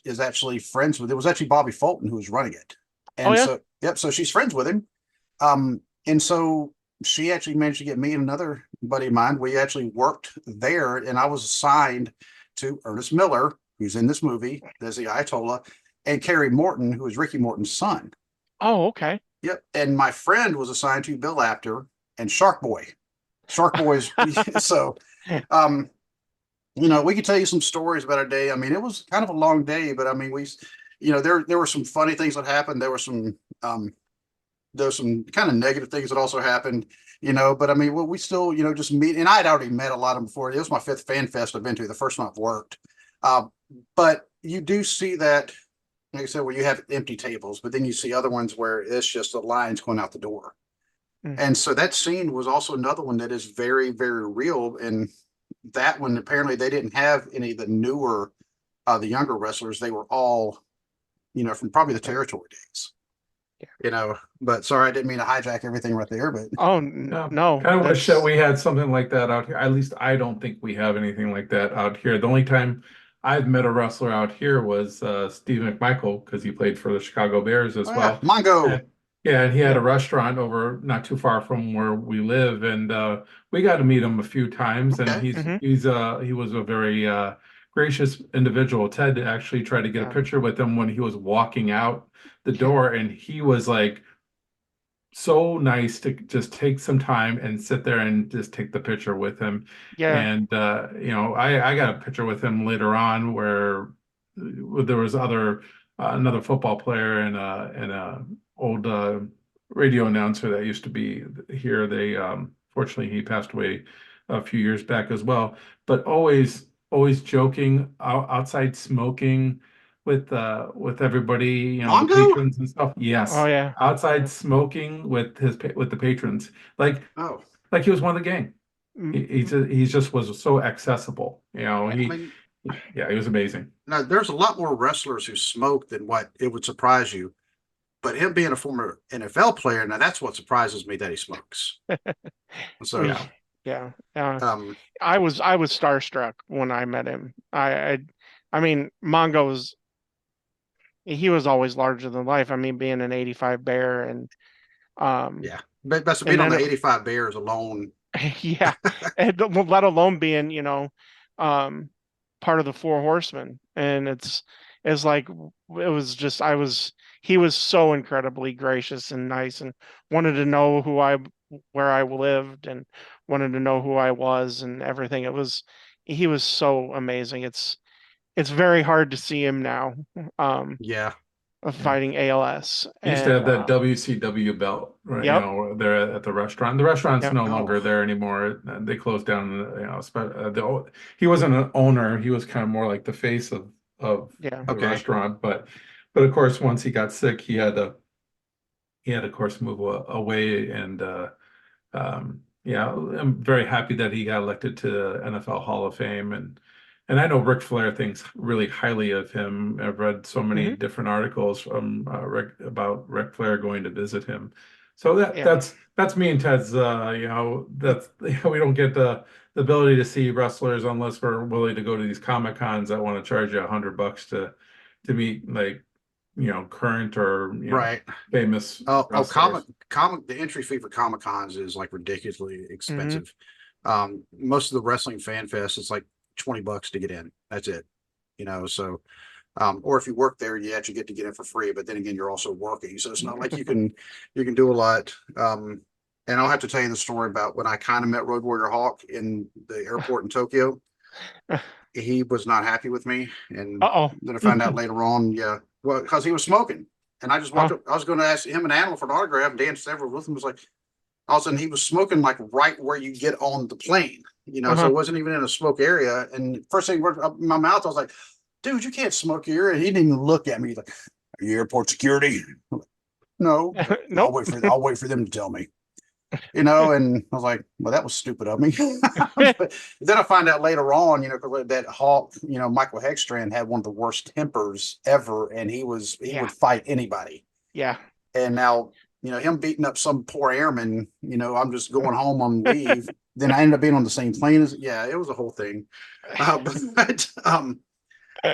is actually friends with, it was actually Bobby Fulton who was running it. Oh And yeah. so, yep, so she's friends with him. And so she actually managed to get me and another buddy of mine. We actually worked there, and I was assigned to Ernest Miller, who's in this movie, as the Ayatollah, and Kerry Morton, who is Ricky Morton's son. Oh, okay. Yep. And my friend was assigned to Bill Apter and Shark Boy. Shark Boy's so um we could tell you some stories about our day. I mean, it was kind of a long day, but I mean, there were some funny things that happened. There's some kind of negative things that also happened, but I mean, we still, just meet. And I had already met a lot of them before. It was my fifth fan fest I've been to, the first one I've worked. Uh, but you do see that, like I said, where you have empty tables, but then you see other ones where it's just the lines going out the door. Mm. And so that scene was also another one that is very, very real. And that one, apparently, they didn't have any of the newer, the younger wrestlers. They were all, from probably the Right. territory days. Yeah. But sorry, I didn't mean to hijack everything right there, but Oh Yeah, no, kind of wish that that's we had something like that out here. At least I don't think we have anything like that out here. The only time I've met a wrestler out here was Steve McMichael because he played for the Chicago Bears as well. Mongo. And yeah, and he had a yeah. restaurant over not too far from where we live, and we got to meet him a few times. And Okay. Hmm. he was a very gracious individual. Ted actually tried to get a Yeah. picture with him when he was walking out the Yeah. door, and he was like so nice to just take some time and sit there and just take the picture with him. Yeah. And I got a picture with him later on where there was another football player and a old radio announcer that used to be here. They fortunately he passed away a few years back as well. But always joking outside smoking with everybody, the Mongo? patrons and stuff. Oh Yes, yeah. outside Yeah. smoking with the patrons, Oh, like he was one of the gang. Mm, He just was so accessible. I mean, Yeah, he was amazing. now there's a lot more wrestlers who smoke than what it would surprise you. But him being a former NFL player, now that's what surprises me that he smokes. So, we, yeah. um, I was starstruck when I met him. I mean, Mongo's he was always larger than life. I mean, being an 85 bear um yeah, but being and on then the 85 Bears alone, yeah, and let alone being, um part of the Four Horsemen. And it's like it was just I was he was so incredibly gracious and nice and wanted to know where I lived and wanted to know who I was and everything. He was so amazing. It's very hard to see him now. Um yeah, of Yeah. fighting ALS. He used to And have that WCW belt, right? yep, There at the restaurant. The restaurant's yep, no oh, longer there anymore. They closed down. He wasn't an owner. He was kind of more like the face of yeah, the okay, restaurant. But of course, once he got sick, he had of course move away. And yeah, I'm very happy that he got elected to the NFL Hall of Fame. And I know Ric Flair thinks really highly of him. I've read so many hmm different articles about Ric Flair going to visit him. So Yeah. that's me and Ted's. That's we don't get the ability to see wrestlers unless we're willing to go to these Comic Cons that want to charge you $100 to meet like current or Right. famous Comic wrestlers. comic the entry fee for Comic Cons is like ridiculously Hmm. expensive. Most of the wrestling fan fest it's like $20 to get in. That's it. So or if you work there, you actually get to get in for free, but then again, you're also working. So it's not like you can do a lot. And I'll have to tell you the story about when I kind of met Road Warrior Hawk in the airport in Tokyo. He was not happy with me, and Uh-oh. then I found out later on, yeah, well, because he was smoking, and I just walked Oh, up. I was going to ask him an animal for an autograph, and Dan Severo with him was like, all of a sudden he was smoking like right where you get on the plane, so uh-huh. it wasn't even in a smoke area. And first thing went up in my mouth, I was like, dude, you can't smoke here. And he didn't even look at me. He's like, are you airport security? I'm like, no, but Nope. I'll wait for them to tell me. And I was like, well, that was stupid of me. But then I find out later on, because that Hawk, Michael Hegstrand had one of the worst tempers ever, and he Yeah. would fight anybody. Yeah. And now, him beating up some poor airman, I'm just going home on leave. Then I ended up being on the same plane as, yeah, it was a whole thing.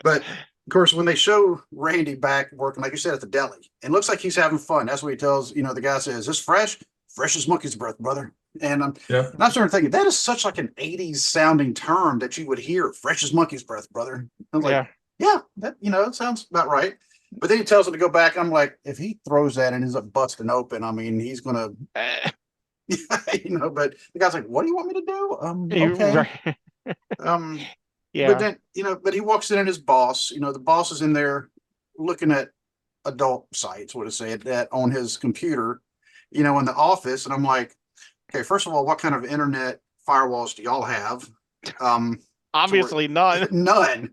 But of course, when they show Randy back working, like you said, at the deli, it looks like he's having fun. That's what he tells, the guy says, "This fresh, fresh as monkey's breath, brother." Yep. And I started thinking that is such like an '80s sounding term that you would hear, "Fresh as monkey's breath, brother." I was like, Yeah. yeah, that it sounds about right. But then he tells him to go back. I'm like, if he throws that and ends up busting open, I mean, he's gonna, Uh, But the guy's like, "What do you want me to do?" you Okay. right. Um, but Yeah. then, but he walks in and his boss, the boss is in there looking at adult sites, what to say that on his computer, in the office. And I'm like, okay, first of all, what kind of internet firewalls do y'all have? So we're Obviously none. none.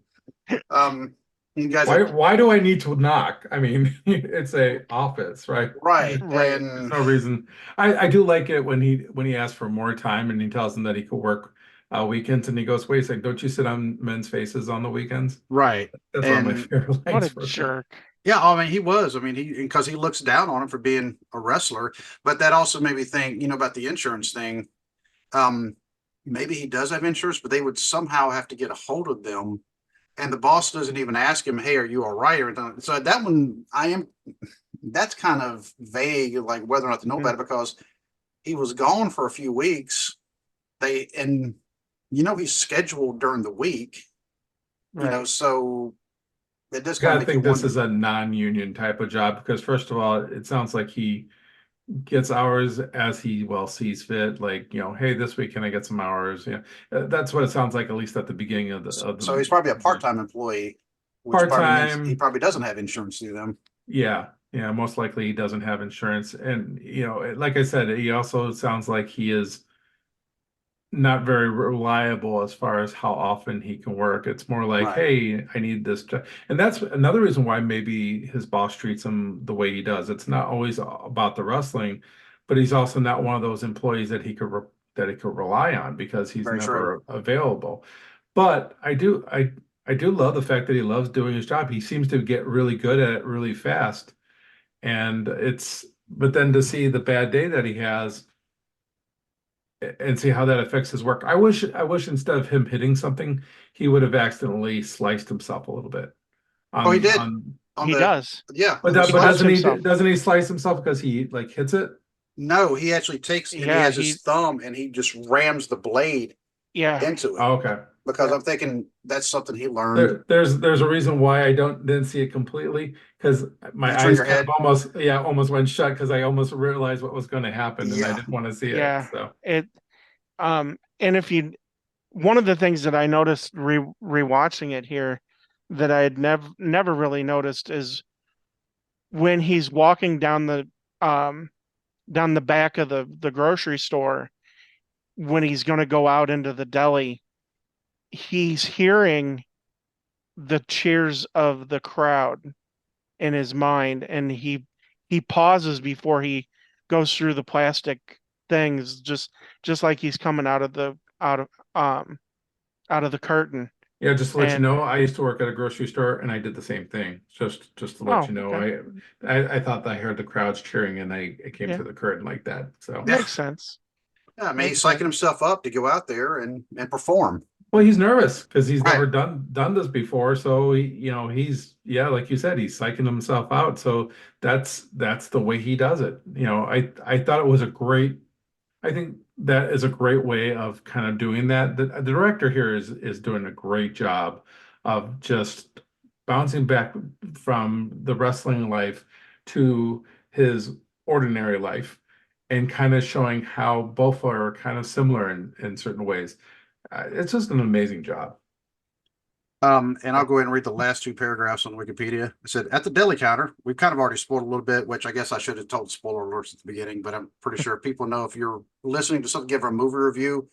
You guys Why like, why do I need to knock? I mean, it's a office, right? right. Right. There's And no reason. I do like it when he asks for more time and he tells him that he could work weekends and he goes, wait a second, don't you sit on men's faces on the weekends? right. That's one of my And favorite What lines a for him. jerk. yeah, I mean, he was. I mean, because he looks down on him for being a wrestler, but that also made me think, about the insurance thing. Um, Maybe he does have insurance, but they would somehow have to get a hold of them. And the boss doesn't even ask him, "Hey, are you all right?" Or anything. So that one, that's kind of vague, like whether or not to know Mm, about it, because he was gone for a few weeks. And he's scheduled during the week, right. so it does kind of Gotta make you think this wonder. is a non-union type of job because first of all, it sounds like he gets hours as he well sees fit. Like, hey, this week can I get some hours? Yeah, that's what it sounds like, at least at the beginning of So he's probably a the part-time employee, which probably means he part-time. probably doesn't have insurance through them. Yeah, yeah, most likely he doesn't have insurance. And, like I said, he also sounds like he is not very reliable as far as how often he can work. It's more like, Right. hey, I need this job. And that's another reason why maybe his boss treats him the way he does. It's not always about the wrestling, but he's also not one of those employees that he could rely on because he's Very true. never available. But I do love the fact that he loves doing his job. He seems to get really good at it really fast. And but then to see the bad day that he has and see how that affects his work. I wish instead of him hitting something, he would have accidentally sliced himself a little bit Oh, he on did on on He the does. yeah, but on the that He but cuts slice. himself. doesn't he slice himself because he like hits it? No, he actually takes and he Yeah, has his thumb and he just rams the blade yeah. into it Oh, okay. because Yeah. I'm thinking that's something he learned. There's a reason why I didn't see it completely because Did it my eyes trigger kind of head? almost went shut because I almost realized what was going to happen and I Yeah. didn't want to see it. Yeah. So And if you one of the things that I noticed rewatching it here that I had never really noticed is when he's walking down the back of the grocery store when he's going to go out into the deli, he's hearing the cheers of the crowd in his mind, and he pauses before he goes through the plastic things, just like he's coming out of the curtain. Yeah, just to let you And know, I used to work at a grocery store and I did the same thing. Just to let oh, you know, okay. I thought I heard the crowds cheering and I came Yeah, through the curtain like that. So Yeah. makes sense. Yeah, I mean, he's Makes psyching sense. himself up to go out there and perform. well, he's nervous because he's Right. never done this before. So he's yeah, like you said, he's psyching himself out. So that's the way he does it. I thought it was a great. I think that is a great way of kind of doing that. The director here is doing a great job of just bouncing back from the wrestling life to his ordinary life and kind of showing how both are kind of similar in certain ways. It's just an amazing job. And I'll go ahead and read the last two paragraphs on Wikipedia. It said, at the deli counter, we've kind of already spoiled a little bit, which I guess I should have told spoiler alerts at the beginning, but I'm pretty sure people know if you're listening to something, give a movie review,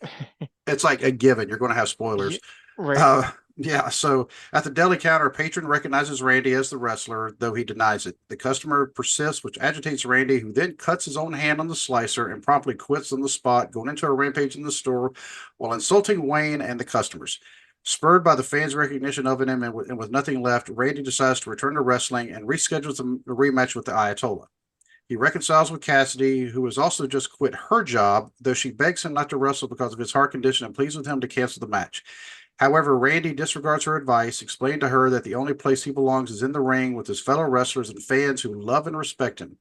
it's like a given. You're going to have spoilers. Ye- right. Uh, yeah. So at the deli counter, a patron recognizes Randy as the wrestler, though he denies it. The customer persists, which agitates Randy, who then cuts his own hand on the slicer and promptly quits on the spot, going into a rampage in the store while insulting Wayne and the customers. Spurred by the fans' recognition of him and with nothing left, Randy decides to return to wrestling and reschedules a rematch with the Ayatollah. He reconciles with Cassidy, who has also just quit her job, though she begs him not to wrestle because of his heart condition and pleads with him to cancel the match. However, Randy disregards her advice, explaining to her that the only place he belongs is in the ring with his fellow wrestlers and fans who love and respect him.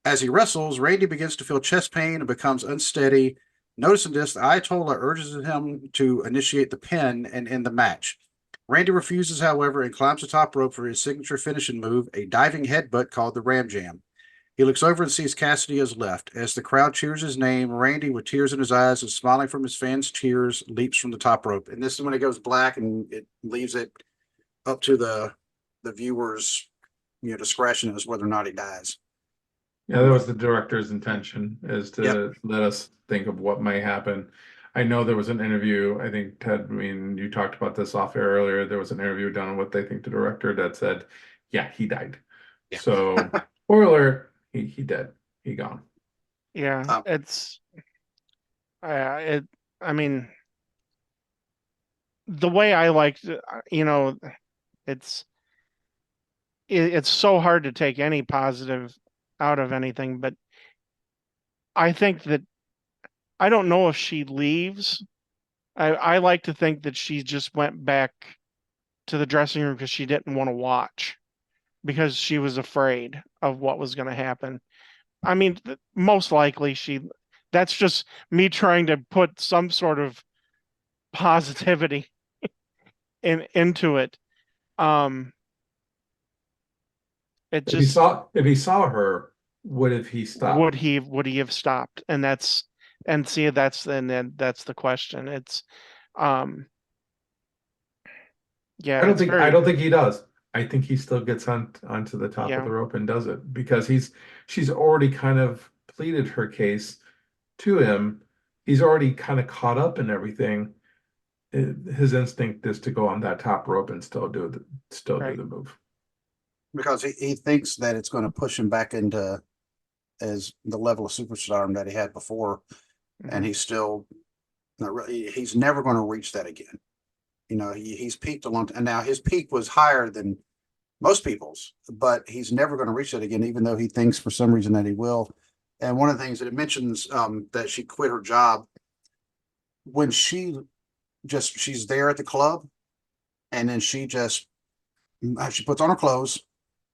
As he wrestles, Randy begins to feel chest pain and becomes unsteady. Noticing this, the Ayatollah urges him to initiate the pin and end the match. Randy refuses, however, and climbs the top rope for his signature finishing move, a diving headbutt called the Ram Jam. He looks over and sees Cassidy has left. As the crowd cheers his name, Randy, with tears in his eyes and smiling from his fans' tears, leaps from the top rope. And this is when it goes black and it leaves it up to the viewers' discretion as whether or not he dies. Yeah, that But was the director's intention, is yep, to let us think of what might happen. I know there was an interview, I think Ted, I mean, you talked about this off air earlier. There was an interview done on what they think the director that said, yeah, he died. yeah. So, spoiler, he dead. He gone. Yeah. um, It's it. I mean, the way I liked, it's it's so hard to take any positive out of anything, but I think that I don't know if she leaves. I like to think that she just went back to the dressing room because she didn't want to watch because she was afraid of what was going to happen. I mean, most likely that's just me trying to put some sort of positivity into it. Um, it If he just saw if he saw her, would have he stopped? would he have stopped? And see then that's the question. It's um yeah, it's I very don't think he does. I think he still gets onto the top of yeah, the rope and does it because she's already kind of pleaded her case to him. He's already kind of caught up in everything. His instinct is to go on that top rope and still do right. the move. because he thinks that it's going to push him back into as the level of superstardom that he had before, and Mhm. he's still not really, he's never going to reach that again. He's peaked a long time, and now his peak was higher than most people's, but he's never going to reach that again, even though he thinks for some reason that he will. And one of the things that it mentions that she quit her job when she's there at the club, and then she puts on her clothes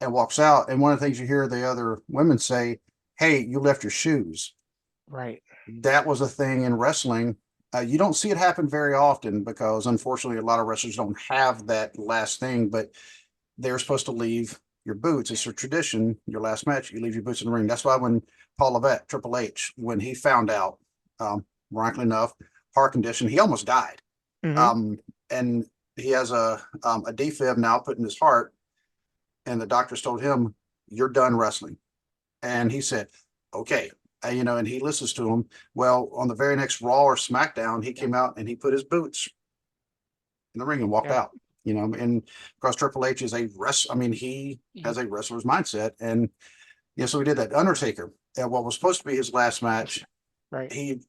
and walks out. And one of the things you hear the other women say, "Hey, you left your shoes." Right. That was a thing in wrestling. You don't see it happen very often because, unfortunately, a lot of wrestlers don't have that last thing. But they're supposed to leave your boots. It's a tradition. Your last match, you leave your boots in the ring. That's why when Paul Levesque, Triple H, when he found out, ironically enough, heart condition, he almost died. Hmm. And he has a defib now put in his heart, and the doctors told him, "You're done wrestling." And he said, "Okay." And he listens to him. Well, on the very next Raw or SmackDown, he came out and he put his boots in the ring and walked Yeah. out. And because Triple H is I mean, he has a wrestler's mindset, and so he did that. Undertaker, at what was supposed to be his last match, Right. he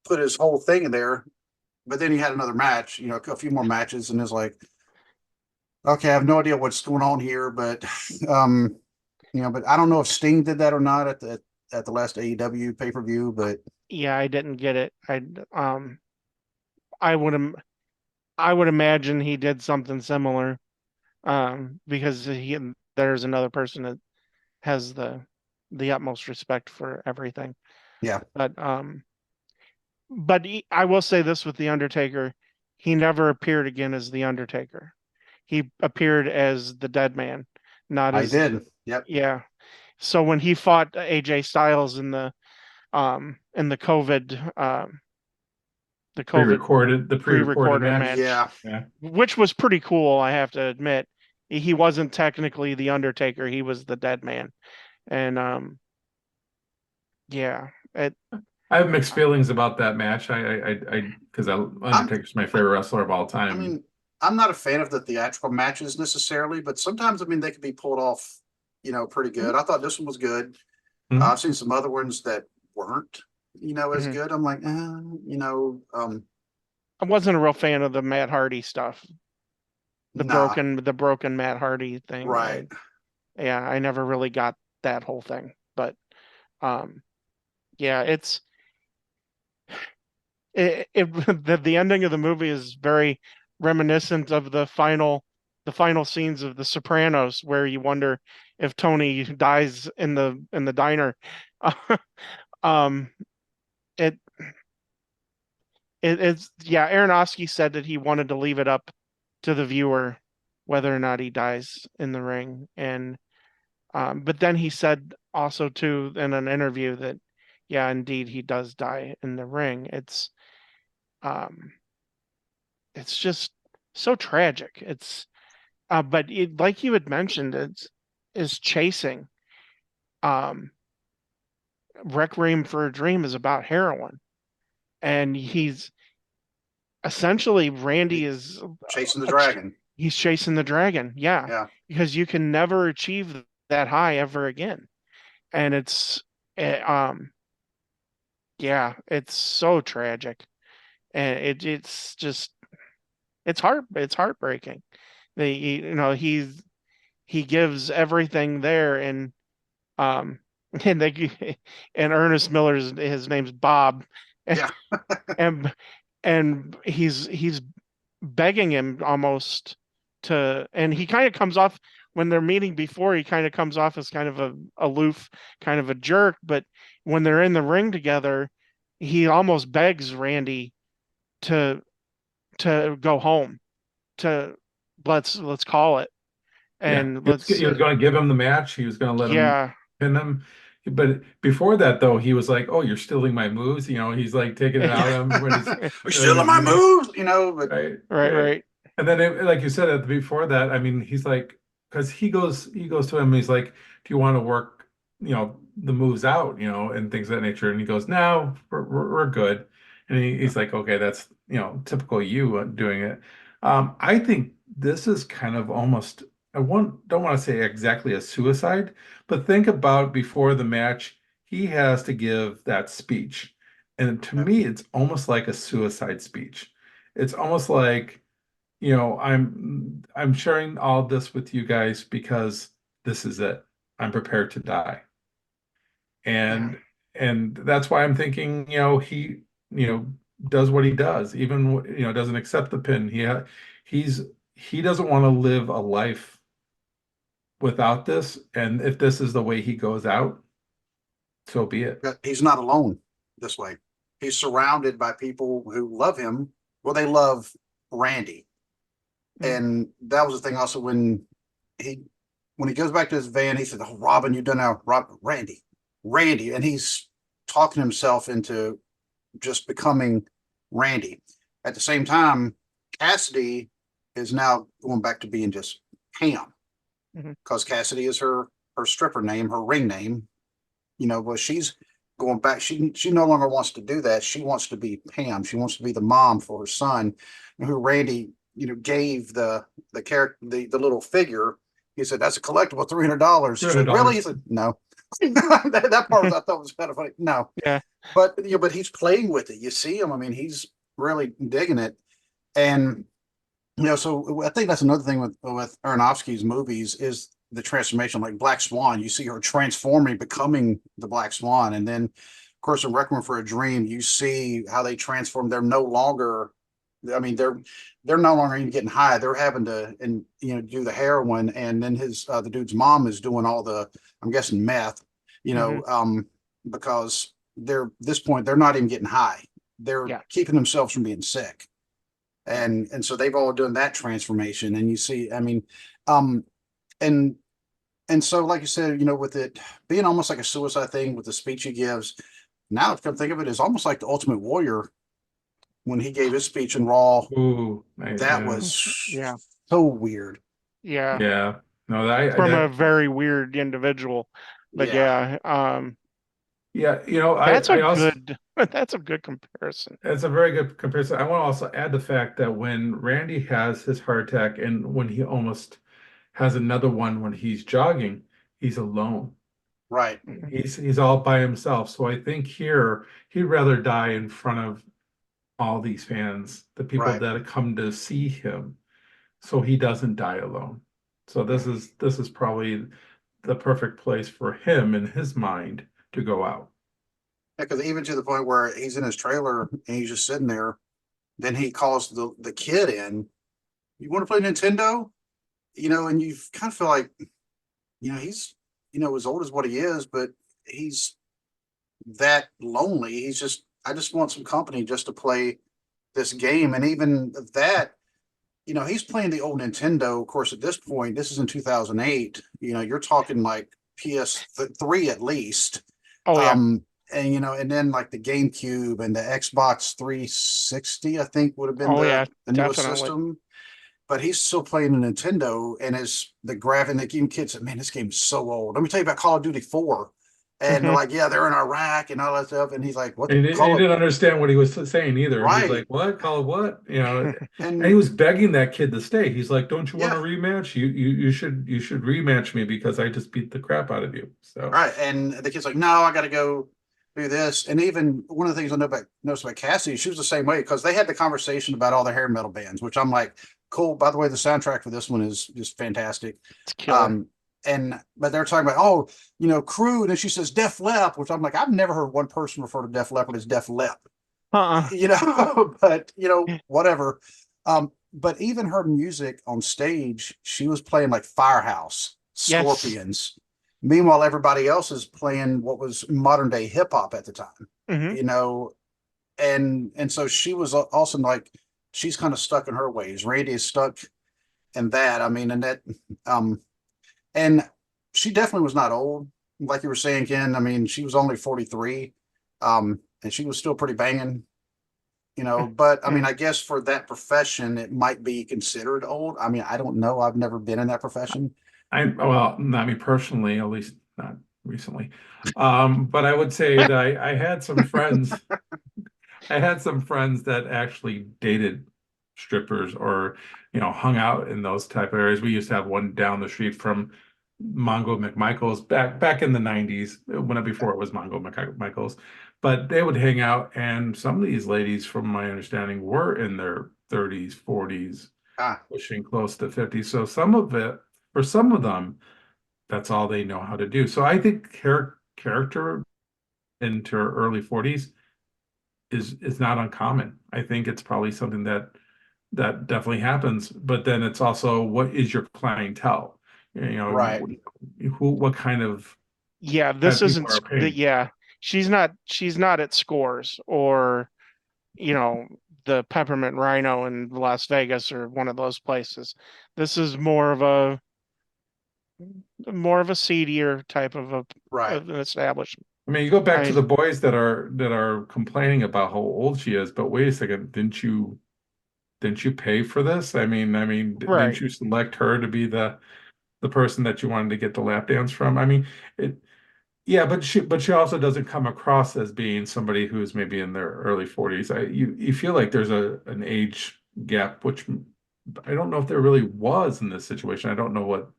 put his whole thing in there but then he had another match, a few more matches, and it's like, okay, I have no idea what's going on here, but but I don't know if Sting did that or not at the last AEW pay-per-view, but Yeah, I didn't get it. I would I would imagine he did something similar, because there's another person that has the utmost respect for everything. yeah, But I will say this with the Undertaker, he never appeared again as the Undertaker. He appeared as the Dead Man, not I as did. Yep. yeah. So when he fought AJ Styles in the COVID the pre-recorded pre-recorded match. match, Yeah. Yeah. which was pretty cool, I have to admit. He wasn't technically the Undertaker, he was the Dead Man. And yeah, I have mixed feelings about that match. Because Undertaker's my favorite wrestler of all I time. mean, I'm not a fan of the theatrical matches necessarily, but sometimes, they can be pulled off, pretty good. I thought this one was good. Mhm. I've seen some other ones that weren't, as Mhm. good. I'm like, I wasn't a real fan of the Matt Hardy stuff. nah, The broken Matt Hardy thing. right. I never really got that whole thing. But um yeah, the ending of the movie is very reminiscent of the final scenes of The Sopranos, where you wonder if Tony dies in the diner. um it it's yeah, Aronofsky said that he wanted to leave it up to the viewer whether or not he dies in the ring. And but then he said also too in an interview that yeah, indeed he does die in the ring. Um it's just so tragic. But like you had mentioned, is chasing. Um Requiem for a Dream is about heroin, and he's essentially Randy is Chasing the a dragon. he's chasing the dragon. Yeah, Yeah. because you can never achieve that high ever again. And eh, um yeah, it's so tragic. And it's just it's heartbreaking. He gives everything there. And um and they and Ernest Miller's his name's Bob. and Yeah. and, and he's begging him almost to. And he kind of comes off, when they're meeting before, he kind of comes off as kind of a aloof, kind of a jerk. But when they're in the ring together, he almost begs Randy to go home, to let's call it. Yeah, And he was going to give him the match. He was going to let him yeah. pin him. But before that, though, he was like, "Oh, you're stealing my moves." He's like taking it out on him when he's Are you still in my doing it, moves? But right? Yeah. Right. And then, like you said, before that, I mean, he's like, because he goes to him, he's like, "Do you want to work, the moves out, and things of that nature?" And he goes, "No, we're good." And he's like, "Okay, that's typical you doing it." I think this is kind of almost. Don't want to say exactly a suicide, but think about before the match, he has to give that speech. And to me, it's almost like a suicide speech. It's almost like, I'm sharing all this with you guys because this is it. I'm prepared to die. Yeah. And that's why I'm thinking, he, does what he does, even, doesn't accept the pin. He's he doesn't want to live a life without this. And if this is the way he goes out, so be it. But he's not alone this way. He's surrounded by people who love him. Well, they love Randy. And that was the thing also he when he goes back to his van, he said, "Oh, Robin, you done now, Randy," and he's talking himself into just becoming Randy. At the same time, Cassidy is now going back to being just Pam, because Cassidy is her stripper name, her ring name. But she's going back. She no longer wants to do that. She wants to be Pam. She wants to be the mom for her son, who Randy gave the character the little figure. He said, "That's a collectible, $300." She said, "Really?" He said, "No." that part I thought was kind of funny. No, Yeah. but but he's playing with it. You see him. I mean, he's really digging it. And so I think that's another thing with Aronofsky's movies is the transformation, like Black Swan. You see her transforming, becoming the Black Swan, and then, of course, in Requiem for a Dream, you see how they transform. They're no longer, I mean, they're no longer even getting high. They're having to, and do the heroin, and then the dude's mom is doing all the, I'm guessing, meth, Hmm. because this point they're not even getting high. They're Yeah. keeping themselves from being sick, and so they've all done that transformation. And you see, I mean, um, and and so like you said, with it being almost like a suicide thing with the speech he gives. Now, to come think of it, is almost like the Ultimate Warrior when he gave his speech in Raw. Ooh, That yeah, was Yeah. so weird. Yeah. yeah. No, that From a that very weird individual. But Yeah, yeah, yeah. that's a I also good that's a good comparison. it's a very good comparison. I want to also add the fact that when Randy has his heart attack and when he almost has another one when he's jogging, he's alone. right. Mhm. He's all by himself. So I think here he'd rather die in front of all these fans, the people Right. that come to see him, so he doesn't die alone. So this is probably the perfect place for him in his mind to go out. Because even to the point where he's in his trailer and he's just sitting there, then he calls the kid in. You want to play Nintendo? And you kind of feel like, he's, as old as what he is, but he's that lonely. I just want some company just to play this game. And even that, he's playing the old Nintendo. Of course, at this point, this is in 2008. You're talking like PS3 at least. Oh yeah. And then like the GameCube and the Xbox 360, I think would have been Oh yeah, the newest definitely. system. But he's still playing a Nintendo, and the graphic, and the game kid said, "Man, this game is so old." Let me tell you about Call of Duty 4. And they're Hmm. like, "Yeah, they're in Iraq and all that stuff." And he's like, "What And he Call of didn't understand what he was saying either. He's like, right?" "What? Call it what?" And he And was begging that kid to stay. He's like, "Don't you want a yeah, rematch? You should rematch me because I just beat the crap out of you." So right. And the kid's like, "No, I got to go do this." And even one of the things I noticed about Cassie, she was the same way because they had the conversation about all the hair metal bands, which I'm like, cool. By the way, the soundtrack for this one is just fantastic. It's killer. Um, but they're talking about, oh, Crew, and then she says Def Lep, which I'm like, I've never heard one person refer to Def Leppard as Def Lep, Uh-uh. but whatever. But even her music on stage, she was playing like Firehouse, Yes. Scorpions. Meanwhile, everybody else is playing what was modern day hip hop at the time, Hmm. you know, and so she was also like, she's kind of stuck in her ways. Randy is stuck in that. I mean, um, and she definitely was not old, like you were saying, Ken. I mean, she was only 43, and she was still pretty banging, But I mean, Yeah. I guess for that profession, it might be considered old. I mean, I don't know. I've never been in that profession. well, not me personally, at least not recently. But I would say that I had some friends that actually dated strippers or, hung out in those type of areas. We used to have one down the street from Mongo McMichael's back in the 90s, before it was Mongo McMichael's. But they would hang out, and some of these ladies, from my understanding, were in their 30s, 40s, Ah, pushing close to 50. So for some of them, that's all they know how to do. So I think character into early 40s is not uncommon. I think it's probably something that definitely happens. But then it's also, what is your clientele? right, What kind of Yeah, this people isn't are paying? yeah. She's not at Scores or, you know, the Peppermint Rhino in Las Vegas or one of those places. This is more of a seedier type right. of an establishment. I mean, you go back to I the boys that are complaining about how old she is, but wait a second, didn't you pay for this? Didn't Right. you select her to be the person that you wanted to get the lap dance from? I mean, it yeah, but she also doesn't come across as being somebody who's maybe in their early 40s. You feel like there's an age gap, which I don't know if there really was in this situation. I don't know what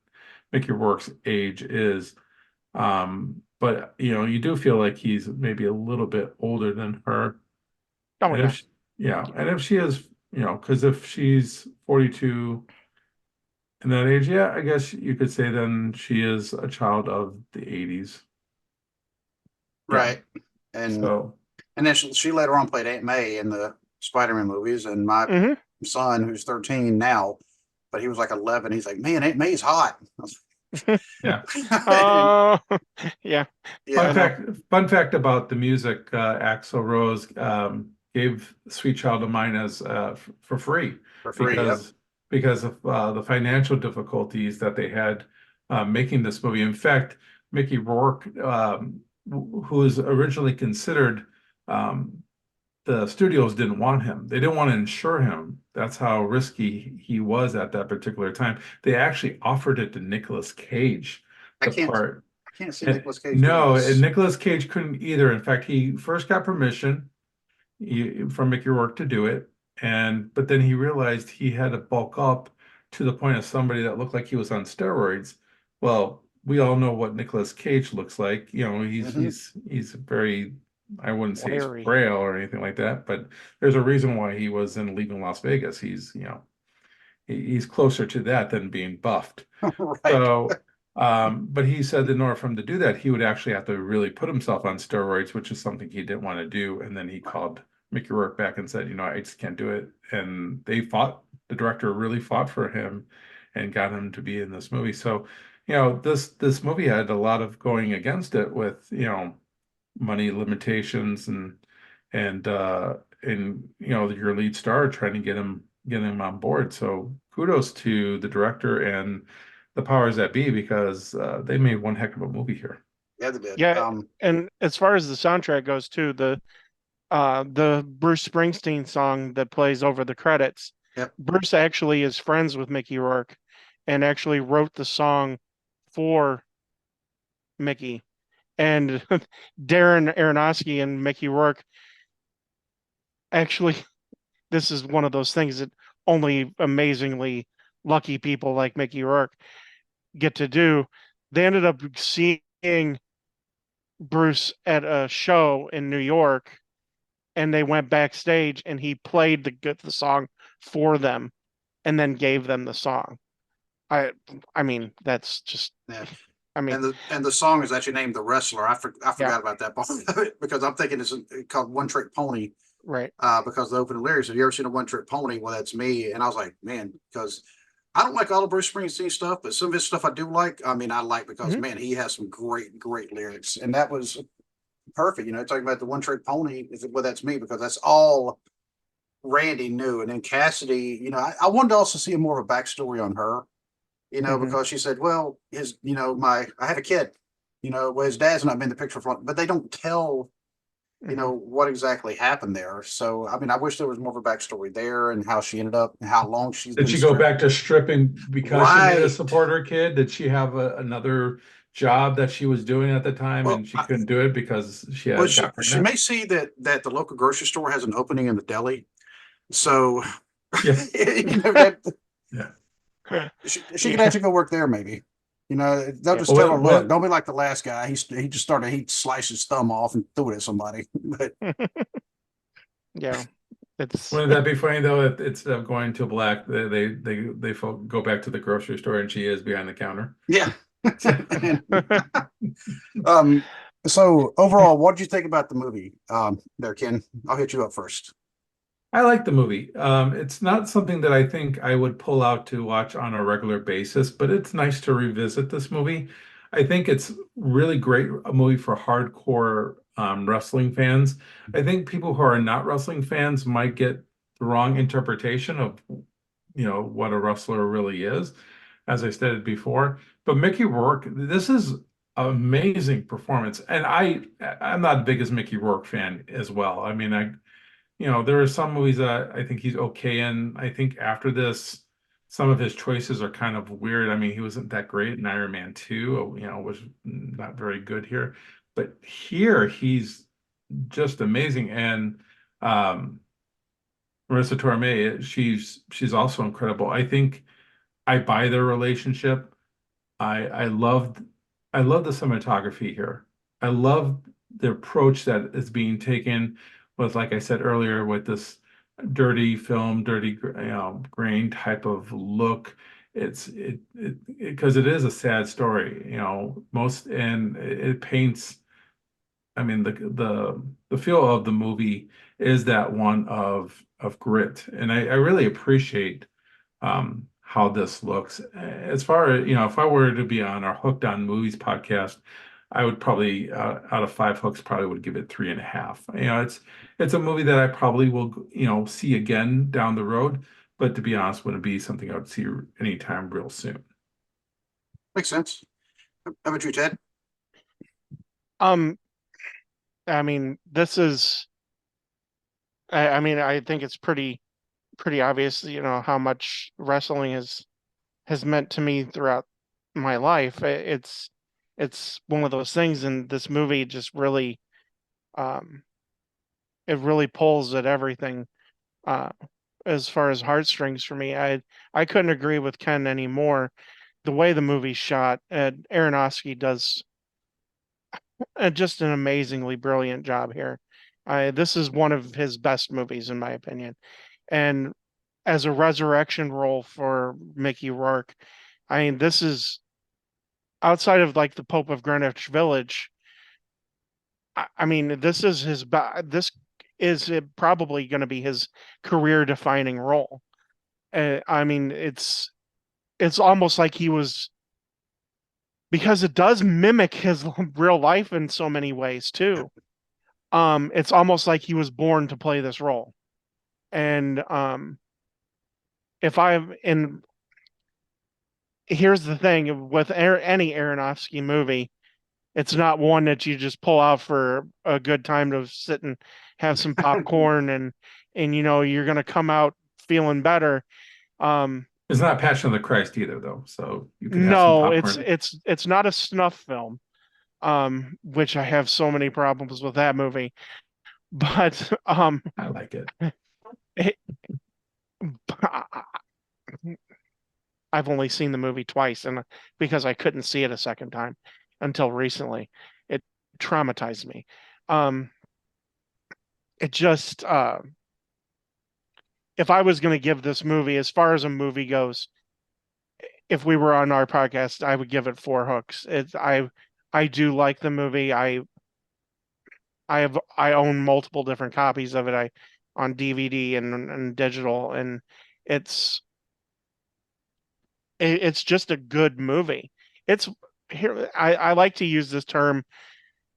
Mickey Rourke's age is. But you do feel like he's maybe a little bit older than her. Oh And yeah. Yeah, and if she is, because if she's 42 in that age, yeah, I guess you could say then she is a child of the 80s. Yeah. Right. And So, and then she later on played Aunt May in the Spider-Man movies. And my Hmm. son, who's 13 now, but he was like 11, he's like, man, Aunt May's hot. yeah. And Oh, yeah, Fun I yeah, know. fact, fun fact about the music, Axl Rose gave "Sweet Child of Mine" as for free for free. Yep. because of the financial difficulties that they had making this movie. In fact, Mickey Rourke, who was originally considered, the studios didn't want him. They didn't want to insure him. That's how risky he was at that particular time. They actually offered it to Nicolas Cage, I the can't part. I can't see And Nicolas Cage doing no, and this. Nicolas Cage couldn't either. In fact, he first got permission from Mickey Rourke to do it, but then he realized he had to bulk up to the point of somebody that looked like he was on steroids. Well, we all know what Nicolas Cage looks like. He's Hmm. he's very, I wouldn't say he's Larry. frail or anything like that, but there's a reason why he was in Leaving Las Vegas. He's closer to that than being buffed. Right. So, but he said that in order for him to do that, he would actually have to really put himself on steroids, which is something he didn't want to do. And then he called Mickey Rourke back and said, I just can't do it. And the director really fought for him and got him to be in this movie. So, this movie had a lot of going against it with, money limitations and your lead star trying to get him on board. So kudos to the director and the powers that be because they made one heck of a movie here. Yeah, they did. Yeah, and as far as the soundtrack goes too, the Bruce Springsteen song that plays over the credits, Yep. Bruce actually is friends with Mickey Rourke and actually wrote the song for Mickey. And Darren Aronofsky and Mickey Rourke actually, this is one of those things that only amazingly lucky people like Mickey Rourke get to do. They ended up seeing Bruce at a show in New York, and they went backstage, and he played the song for them, and then gave them the song. I I mean that's just Yeah. I mean And the song is actually named "The Wrestler." I yeah, forgot about that part of it because I'm thinking it's called "One Trick Pony" right. because the opening lyrics. Have you ever seen a One Trick Pony? Well, that's me. And I was like, man, because I don't like all of Bruce Springsteen stuff, but some of his stuff I do like. I mean, I like because Mhm. man, he has some great lyrics, and that was perfect. Talking about the One Trick Pony. Well, that's me because that's all Randy knew. And then Cassidy, I wanted to also see more of a backstory on her. Mhm. Because she said, well, I had a kid, well, his dad's not been in the picture for, but they don't tell, Mhm. what exactly happened there. So, I mean, I wish there was more of a backstory there and how she ended up and how long she's Did been she go stripped. back to stripping because she needed to Right. support her kid? Did she have another job that she was doing at the time Well, and she couldn't do it because she well, had she, got she pregnant? may see that the local grocery store has an opening in the deli. So, Yeah, that yeah. she could Yeah. actually go work there, maybe. They'll Yeah. just Well, tell her, look, don't be like the last guy. He sliced his thumb off and threw it at somebody. But Yeah. It's wouldn't that be funny though? If instead of going to black, go back to the grocery store and she is behind the counter. yeah. And, um, so overall, what did you think about the movie? There, Ken, I'll hit you up first. I like the movie. It's not something that I think I would pull out to watch on a regular basis, but it's nice to revisit this movie. I think it's really great a movie for hardcore wrestling fans. I think people who are not wrestling fans might get the wrong interpretation of what a wrestler really is, as I stated before. But Mickey Rourke, this is amazing performance, and I'm not the biggest Mickey Rourke fan as well. I mean, there are some movies that I think he's okay in. I think after this, some of his choices are kind of weird. I mean, he wasn't that great in Iron Man 2, was not very good here. But here, he's just amazing. And um, Marissa Tomei, she's also incredible. I think I buy their relationship. I I loved I love the cinematography here. I love the approach that is being taken with, like I said earlier, with this dirty film, dirty, grain type of look. It's because it is a sad story, and it paints. I mean, the feel of the movie is that one of grit, and I really appreciate how this looks. As far as, if I were to be on our Hooked on Movies podcast, I would probably, out of 5 hooks, probably would give it 3.5. It's a movie that I probably will, see again down the road, but to be honest, wouldn't be something I would see anytime real soon. Makes sense. How about you, Ted? Um, I mean, this is, I mean, I think it's pretty obvious, how much wrestling has meant to me throughout my life. It's one of those things, and this movie just really, um, it really pulls at everything, uh, as far as heartstrings for me. I couldn't agree with Ken anymore. The way the movie's shot, Aronofsky does just an amazingly brilliant job here. This is one of his best movies, in my opinion. And as a resurrection role for Mickey Rourke, I mean, this is outside of like the Pope of Greenwich Village. I mean, this is probably going to be his career-defining role. I mean, it's almost like he was, because it does mimic his real life in so many ways too. It's almost like he was born to play this role. And if I'm in, here's the thing with any Aronofsky movie, it's not one that you just pull out for a good time to sit and have some popcorn and you're gonna come out feeling better. Um, It's not Passion of the Christ either, though, so you can have some no, it's popcorn. it's not a snuff film, which I have so many problems with that movie. But I like it. it, I've only seen the movie twice, and because I couldn't see it a second time until recently, it traumatized me. Um, it just if I was going to give this movie, as far as a movie goes, if we were on our podcast, I would give it 4 hooks. I do like the movie. I own multiple different copies of it. I on DVD and digital, and it's it's just a good movie. It's here. I like to use this term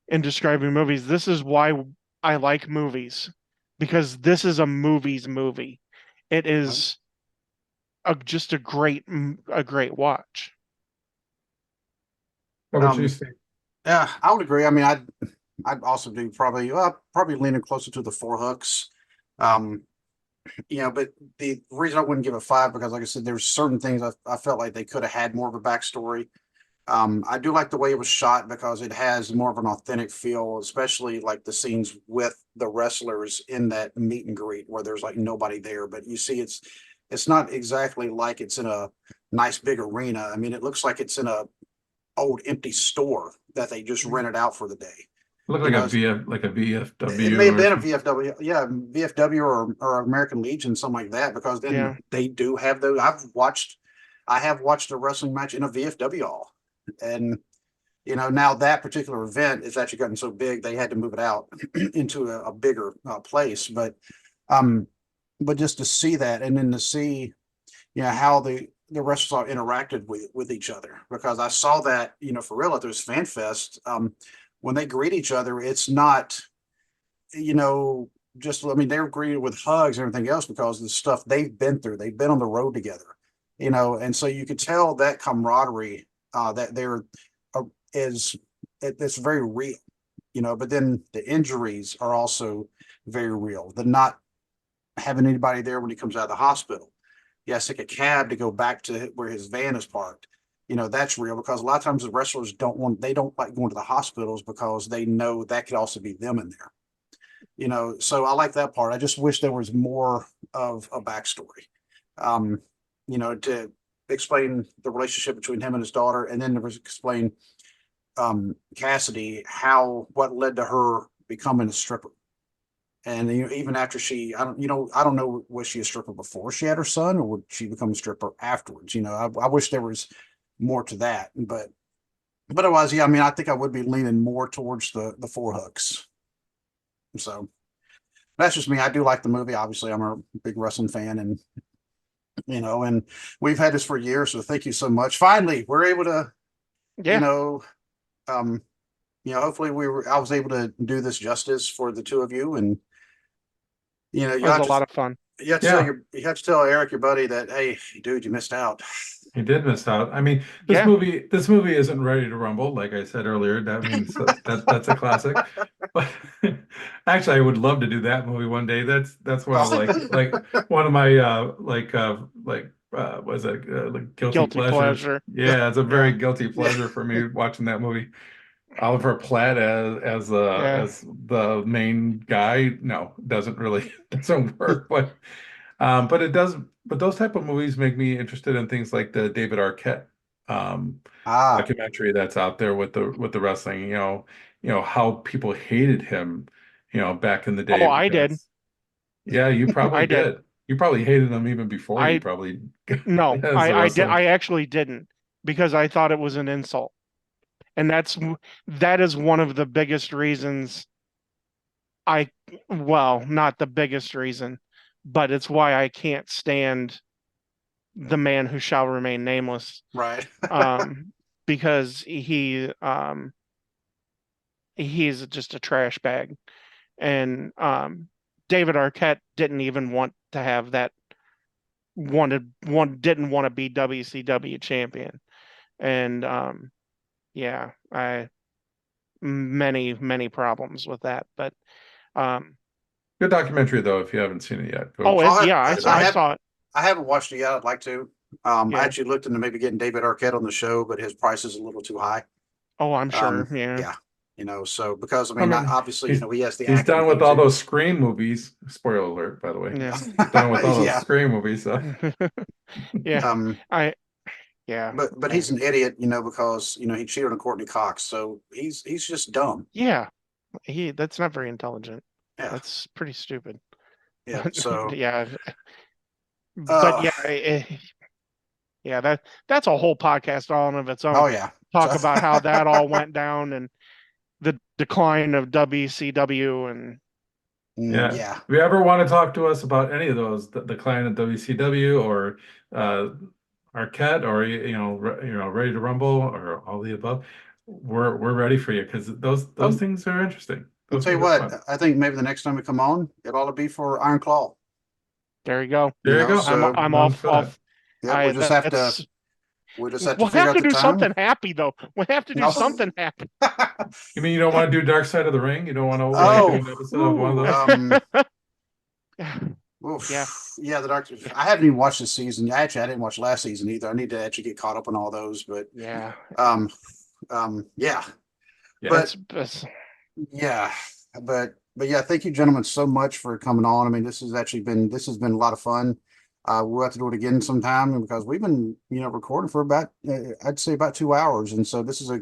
in describing movies. This is why I like movies, because this is a movie's movie. It is just a great watch. How about you, Um, Steve? yeah, I would agree. I mean, I'd also do probably leaning closer to the 4 hooks. Um, but the reason I wouldn't give it 5 because, like I said, there's certain things I felt like they could have had more of a backstory. I do like the way it was shot because it has more of an authentic feel, especially like the scenes with the wrestlers in that meet and greet where there's like nobody there, but you see it's not exactly like it's in a nice big arena. I mean, it looks like it's in a old empty store that they just rented out for the day. Look You like know, like a it may VFW have or been a something. VFW, yeah, VFW or American Legion, something like that, because then Yeah. they do have those. I have watched a wrestling match in a VFW hall, and now that particular event is actually gotten so big they had to move it out into a bigger place. Um, but just to see that, and then to see, how the wrestlers all interacted with each other, because I saw that, for real at those fan fest, when they greet each other, it's not, you know, just, I mean, they're greeted with hugs and everything else because of the stuff they've been through. They've been on the road together, and so you could tell that camaraderie that there is, it's very real, but then the injuries are also very real. The not having anybody there when he comes out of the hospital. He has to take a cab to go back to where his van is parked. That's real because a lot of times the wrestlers they don't like going to the hospitals because they know that could also be them in there. So I like that part. I just wish there was more of a backstory, um, to explain the relationship between him and his daughter, and then to explain Cassidy, what led to her becoming a stripper. And even after I don't know, was she a stripper before she had her son, or would she become a stripper afterwards? I wish there was more to that, but otherwise, yeah. I mean, I think I would be leaning more towards the four hooks. So that's just me. I do like the movie. Obviously, I'm a big wrestling fan, and and we've had this for years. So thank you so much. Finally, we're able to, you Yeah, know, um, hopefully I was able to do this justice for the two of you, and it was a lot of fun. Yeah, you have to tell Eric, your buddy, that hey, dude, you missed out. he did miss out. I mean, Yeah. this movie isn't ready to rumble, like I said earlier. That means that's a classic. But actually, I would love to do that movie one day. That's one of like one of my was it like guilty Guilty pleasures. pleasure. Yeah, it's a Yeah. very guilty Yeah. pleasure for me watching that movie. Oliver Platt Yeah. as the main guy, no, doesn't work. But it does. But those type of movies make me interested in things like the David Arquette um, Ah, documentary that's out there with the wrestling. How people hated him, back in the day Oh, I did. because yeah, you probably I did. did. You probably hated him even before you I probably no, as a I did. wrestler. I actually didn't because I thought it was an insult, and that is one of the biggest reasons I, well, not the biggest reason, but it's why I can't stand the man who shall remain nameless. right. Um, because he's just a trash bag, and David Arquette didn't even want to have that didn't want to be WCW champion, and yeah, I many problems with that, but um, Good documentary though, if you haven't seen it yet. Go oh, I, yeah, check it I I out. have saw it. I haven't watched it yet. I'd like to. I Yeah. actually looked into maybe getting David Arquette on the show, but his price is a little too high. Oh, I'm sure. Yeah. Yeah, so because I I mean, mean, obviously, he's he has the he's acting done with thing all too. those Scream movies. Spoiler alert, by the way. Yeah. Done with all those Yeah. Scream movies. So. Yeah. Um, I yeah. but he's an idiot, because he cheated on Courtney Cox, so he's just dumb. Yeah. That's not very intelligent. Yeah, That's pretty stupid. yeah. But So, yeah, but uh, yeah, yeah, that's a whole podcast all of its own. oh yeah. Talk So, about how that all went down and the decline of WCW and Yeah. yeah. If you ever want to talk to us about any of those, the client at WCW or uh, Arquette or Ready to Rumble or all the above, we're ready for you because those Um, things are interesting. I'll Those tell you things are what. fun. I think maybe the next time we come on, it ought to be for Iron Claw. there you go. There you go. I'm So I'm Love off for that. yeah, I that's we just have to we'll figure have out to the do time. something happy though. We'll have to do No. something happy. You mean you don't want to do Dark Side of the Ring? You don't want to do Oh, an episode of one of those? Yeah. Yeah, the Doctor. I haven't even watched this season. Actually, I didn't watch last season either. I need to actually get caught up on all those. But Yeah. um, yeah, Yeah. but That's yeah, but yeah, thank you, gentlemen, so much for coming on. I mean, this has been a lot of fun. We'll have to do it again sometime because we've been recording for about I'd say about 2 hours, and so this is a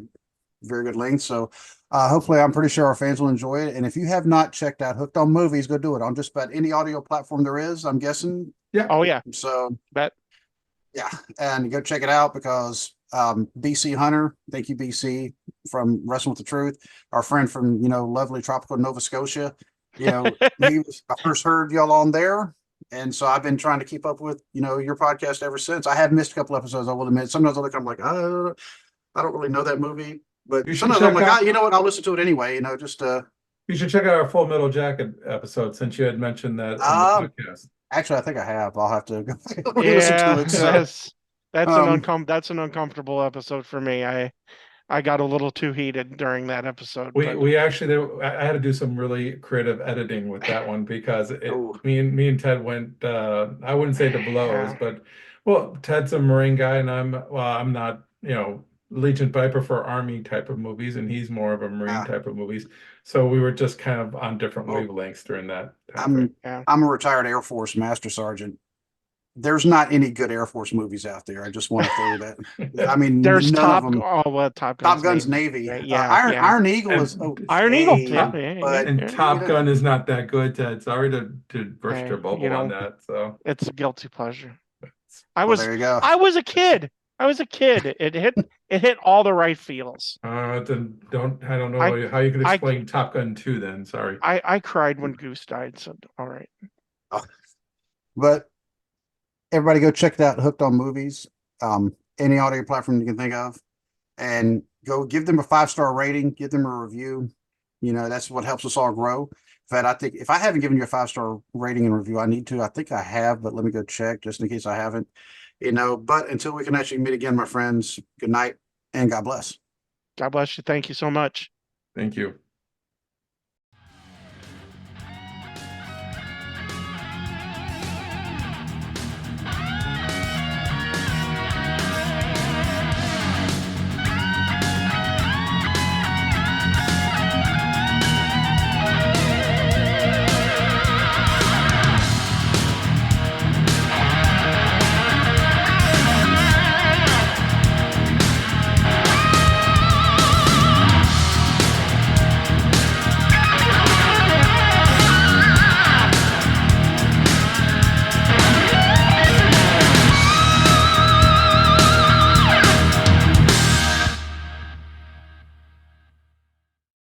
very good length. So hopefully, I'm pretty sure our fans will enjoy it. And if you have not checked out Hooked on Movies, go do it on just about any audio platform there is, I'm guessing. Yeah. oh yeah. So Bet. yeah, and go check it out because BC Hunter, thank you, BC, from Wrestling with the Truth, our friend from lovely tropical Nova Scotia. I first heard y'all on there, and so I've been trying to keep up with your podcast ever since. I have missed a couple episodes, I will admit. Sometimes I look, I'm like, I don't really know that movie, but You should sometimes I'm check like, out you know what, I'll listen to it anyway. Just you should check out our Full Metal Jacket episode since you had mentioned that in the um, podcast. actually, I think I have. I'll have to go listen to Yeah, it. So um, that's an uncomfortable episode for me. I got a little too heated during that episode, We but we actually I had to do some really creative editing with that one because oh, me and Ted went I wouldn't say to blows, yeah. but well, Ted's a Marine guy and I'm not, Legion, but I prefer Army type of movies and he's more of a Marine uh, type of movies. So we were just kind of on different oh, wavelengths during that time frame. I'm Yeah. I'm a retired Air Force Master Sergeant. there's not any good Air Force movies out there. I just want to throw that. I mean, There's none Top. of them. Oh, well, Top Top Gun's Gun's Navy. Right? Yeah, Iron yeah. Iron Eagle And is okay, Iron Eagle. Yeah, but And yeah. Top Gun is not that good, Ted. Sorry to burst your Hey, bubble on that. So it's a guilty pleasure. well, there you go. I was a kid. I was a kid. It hit all the right feels. then I don't I know how you could I explain Top Gun 2 then. Sorry. I cried when Goose died. So all right. But everybody go check it out. Hooked on Movies. Any audio platform you can think of, and go give them a 5-star rating. Give them a review. You know, that's what helps us all grow. In fact, I think if I haven't given you a 5-star rating and review, I need to. I think I have, but let me go check just in case I haven't. You know, but until we can actually meet again, my friends, good night and God bless. God bless you. Thank you so much. Thank you.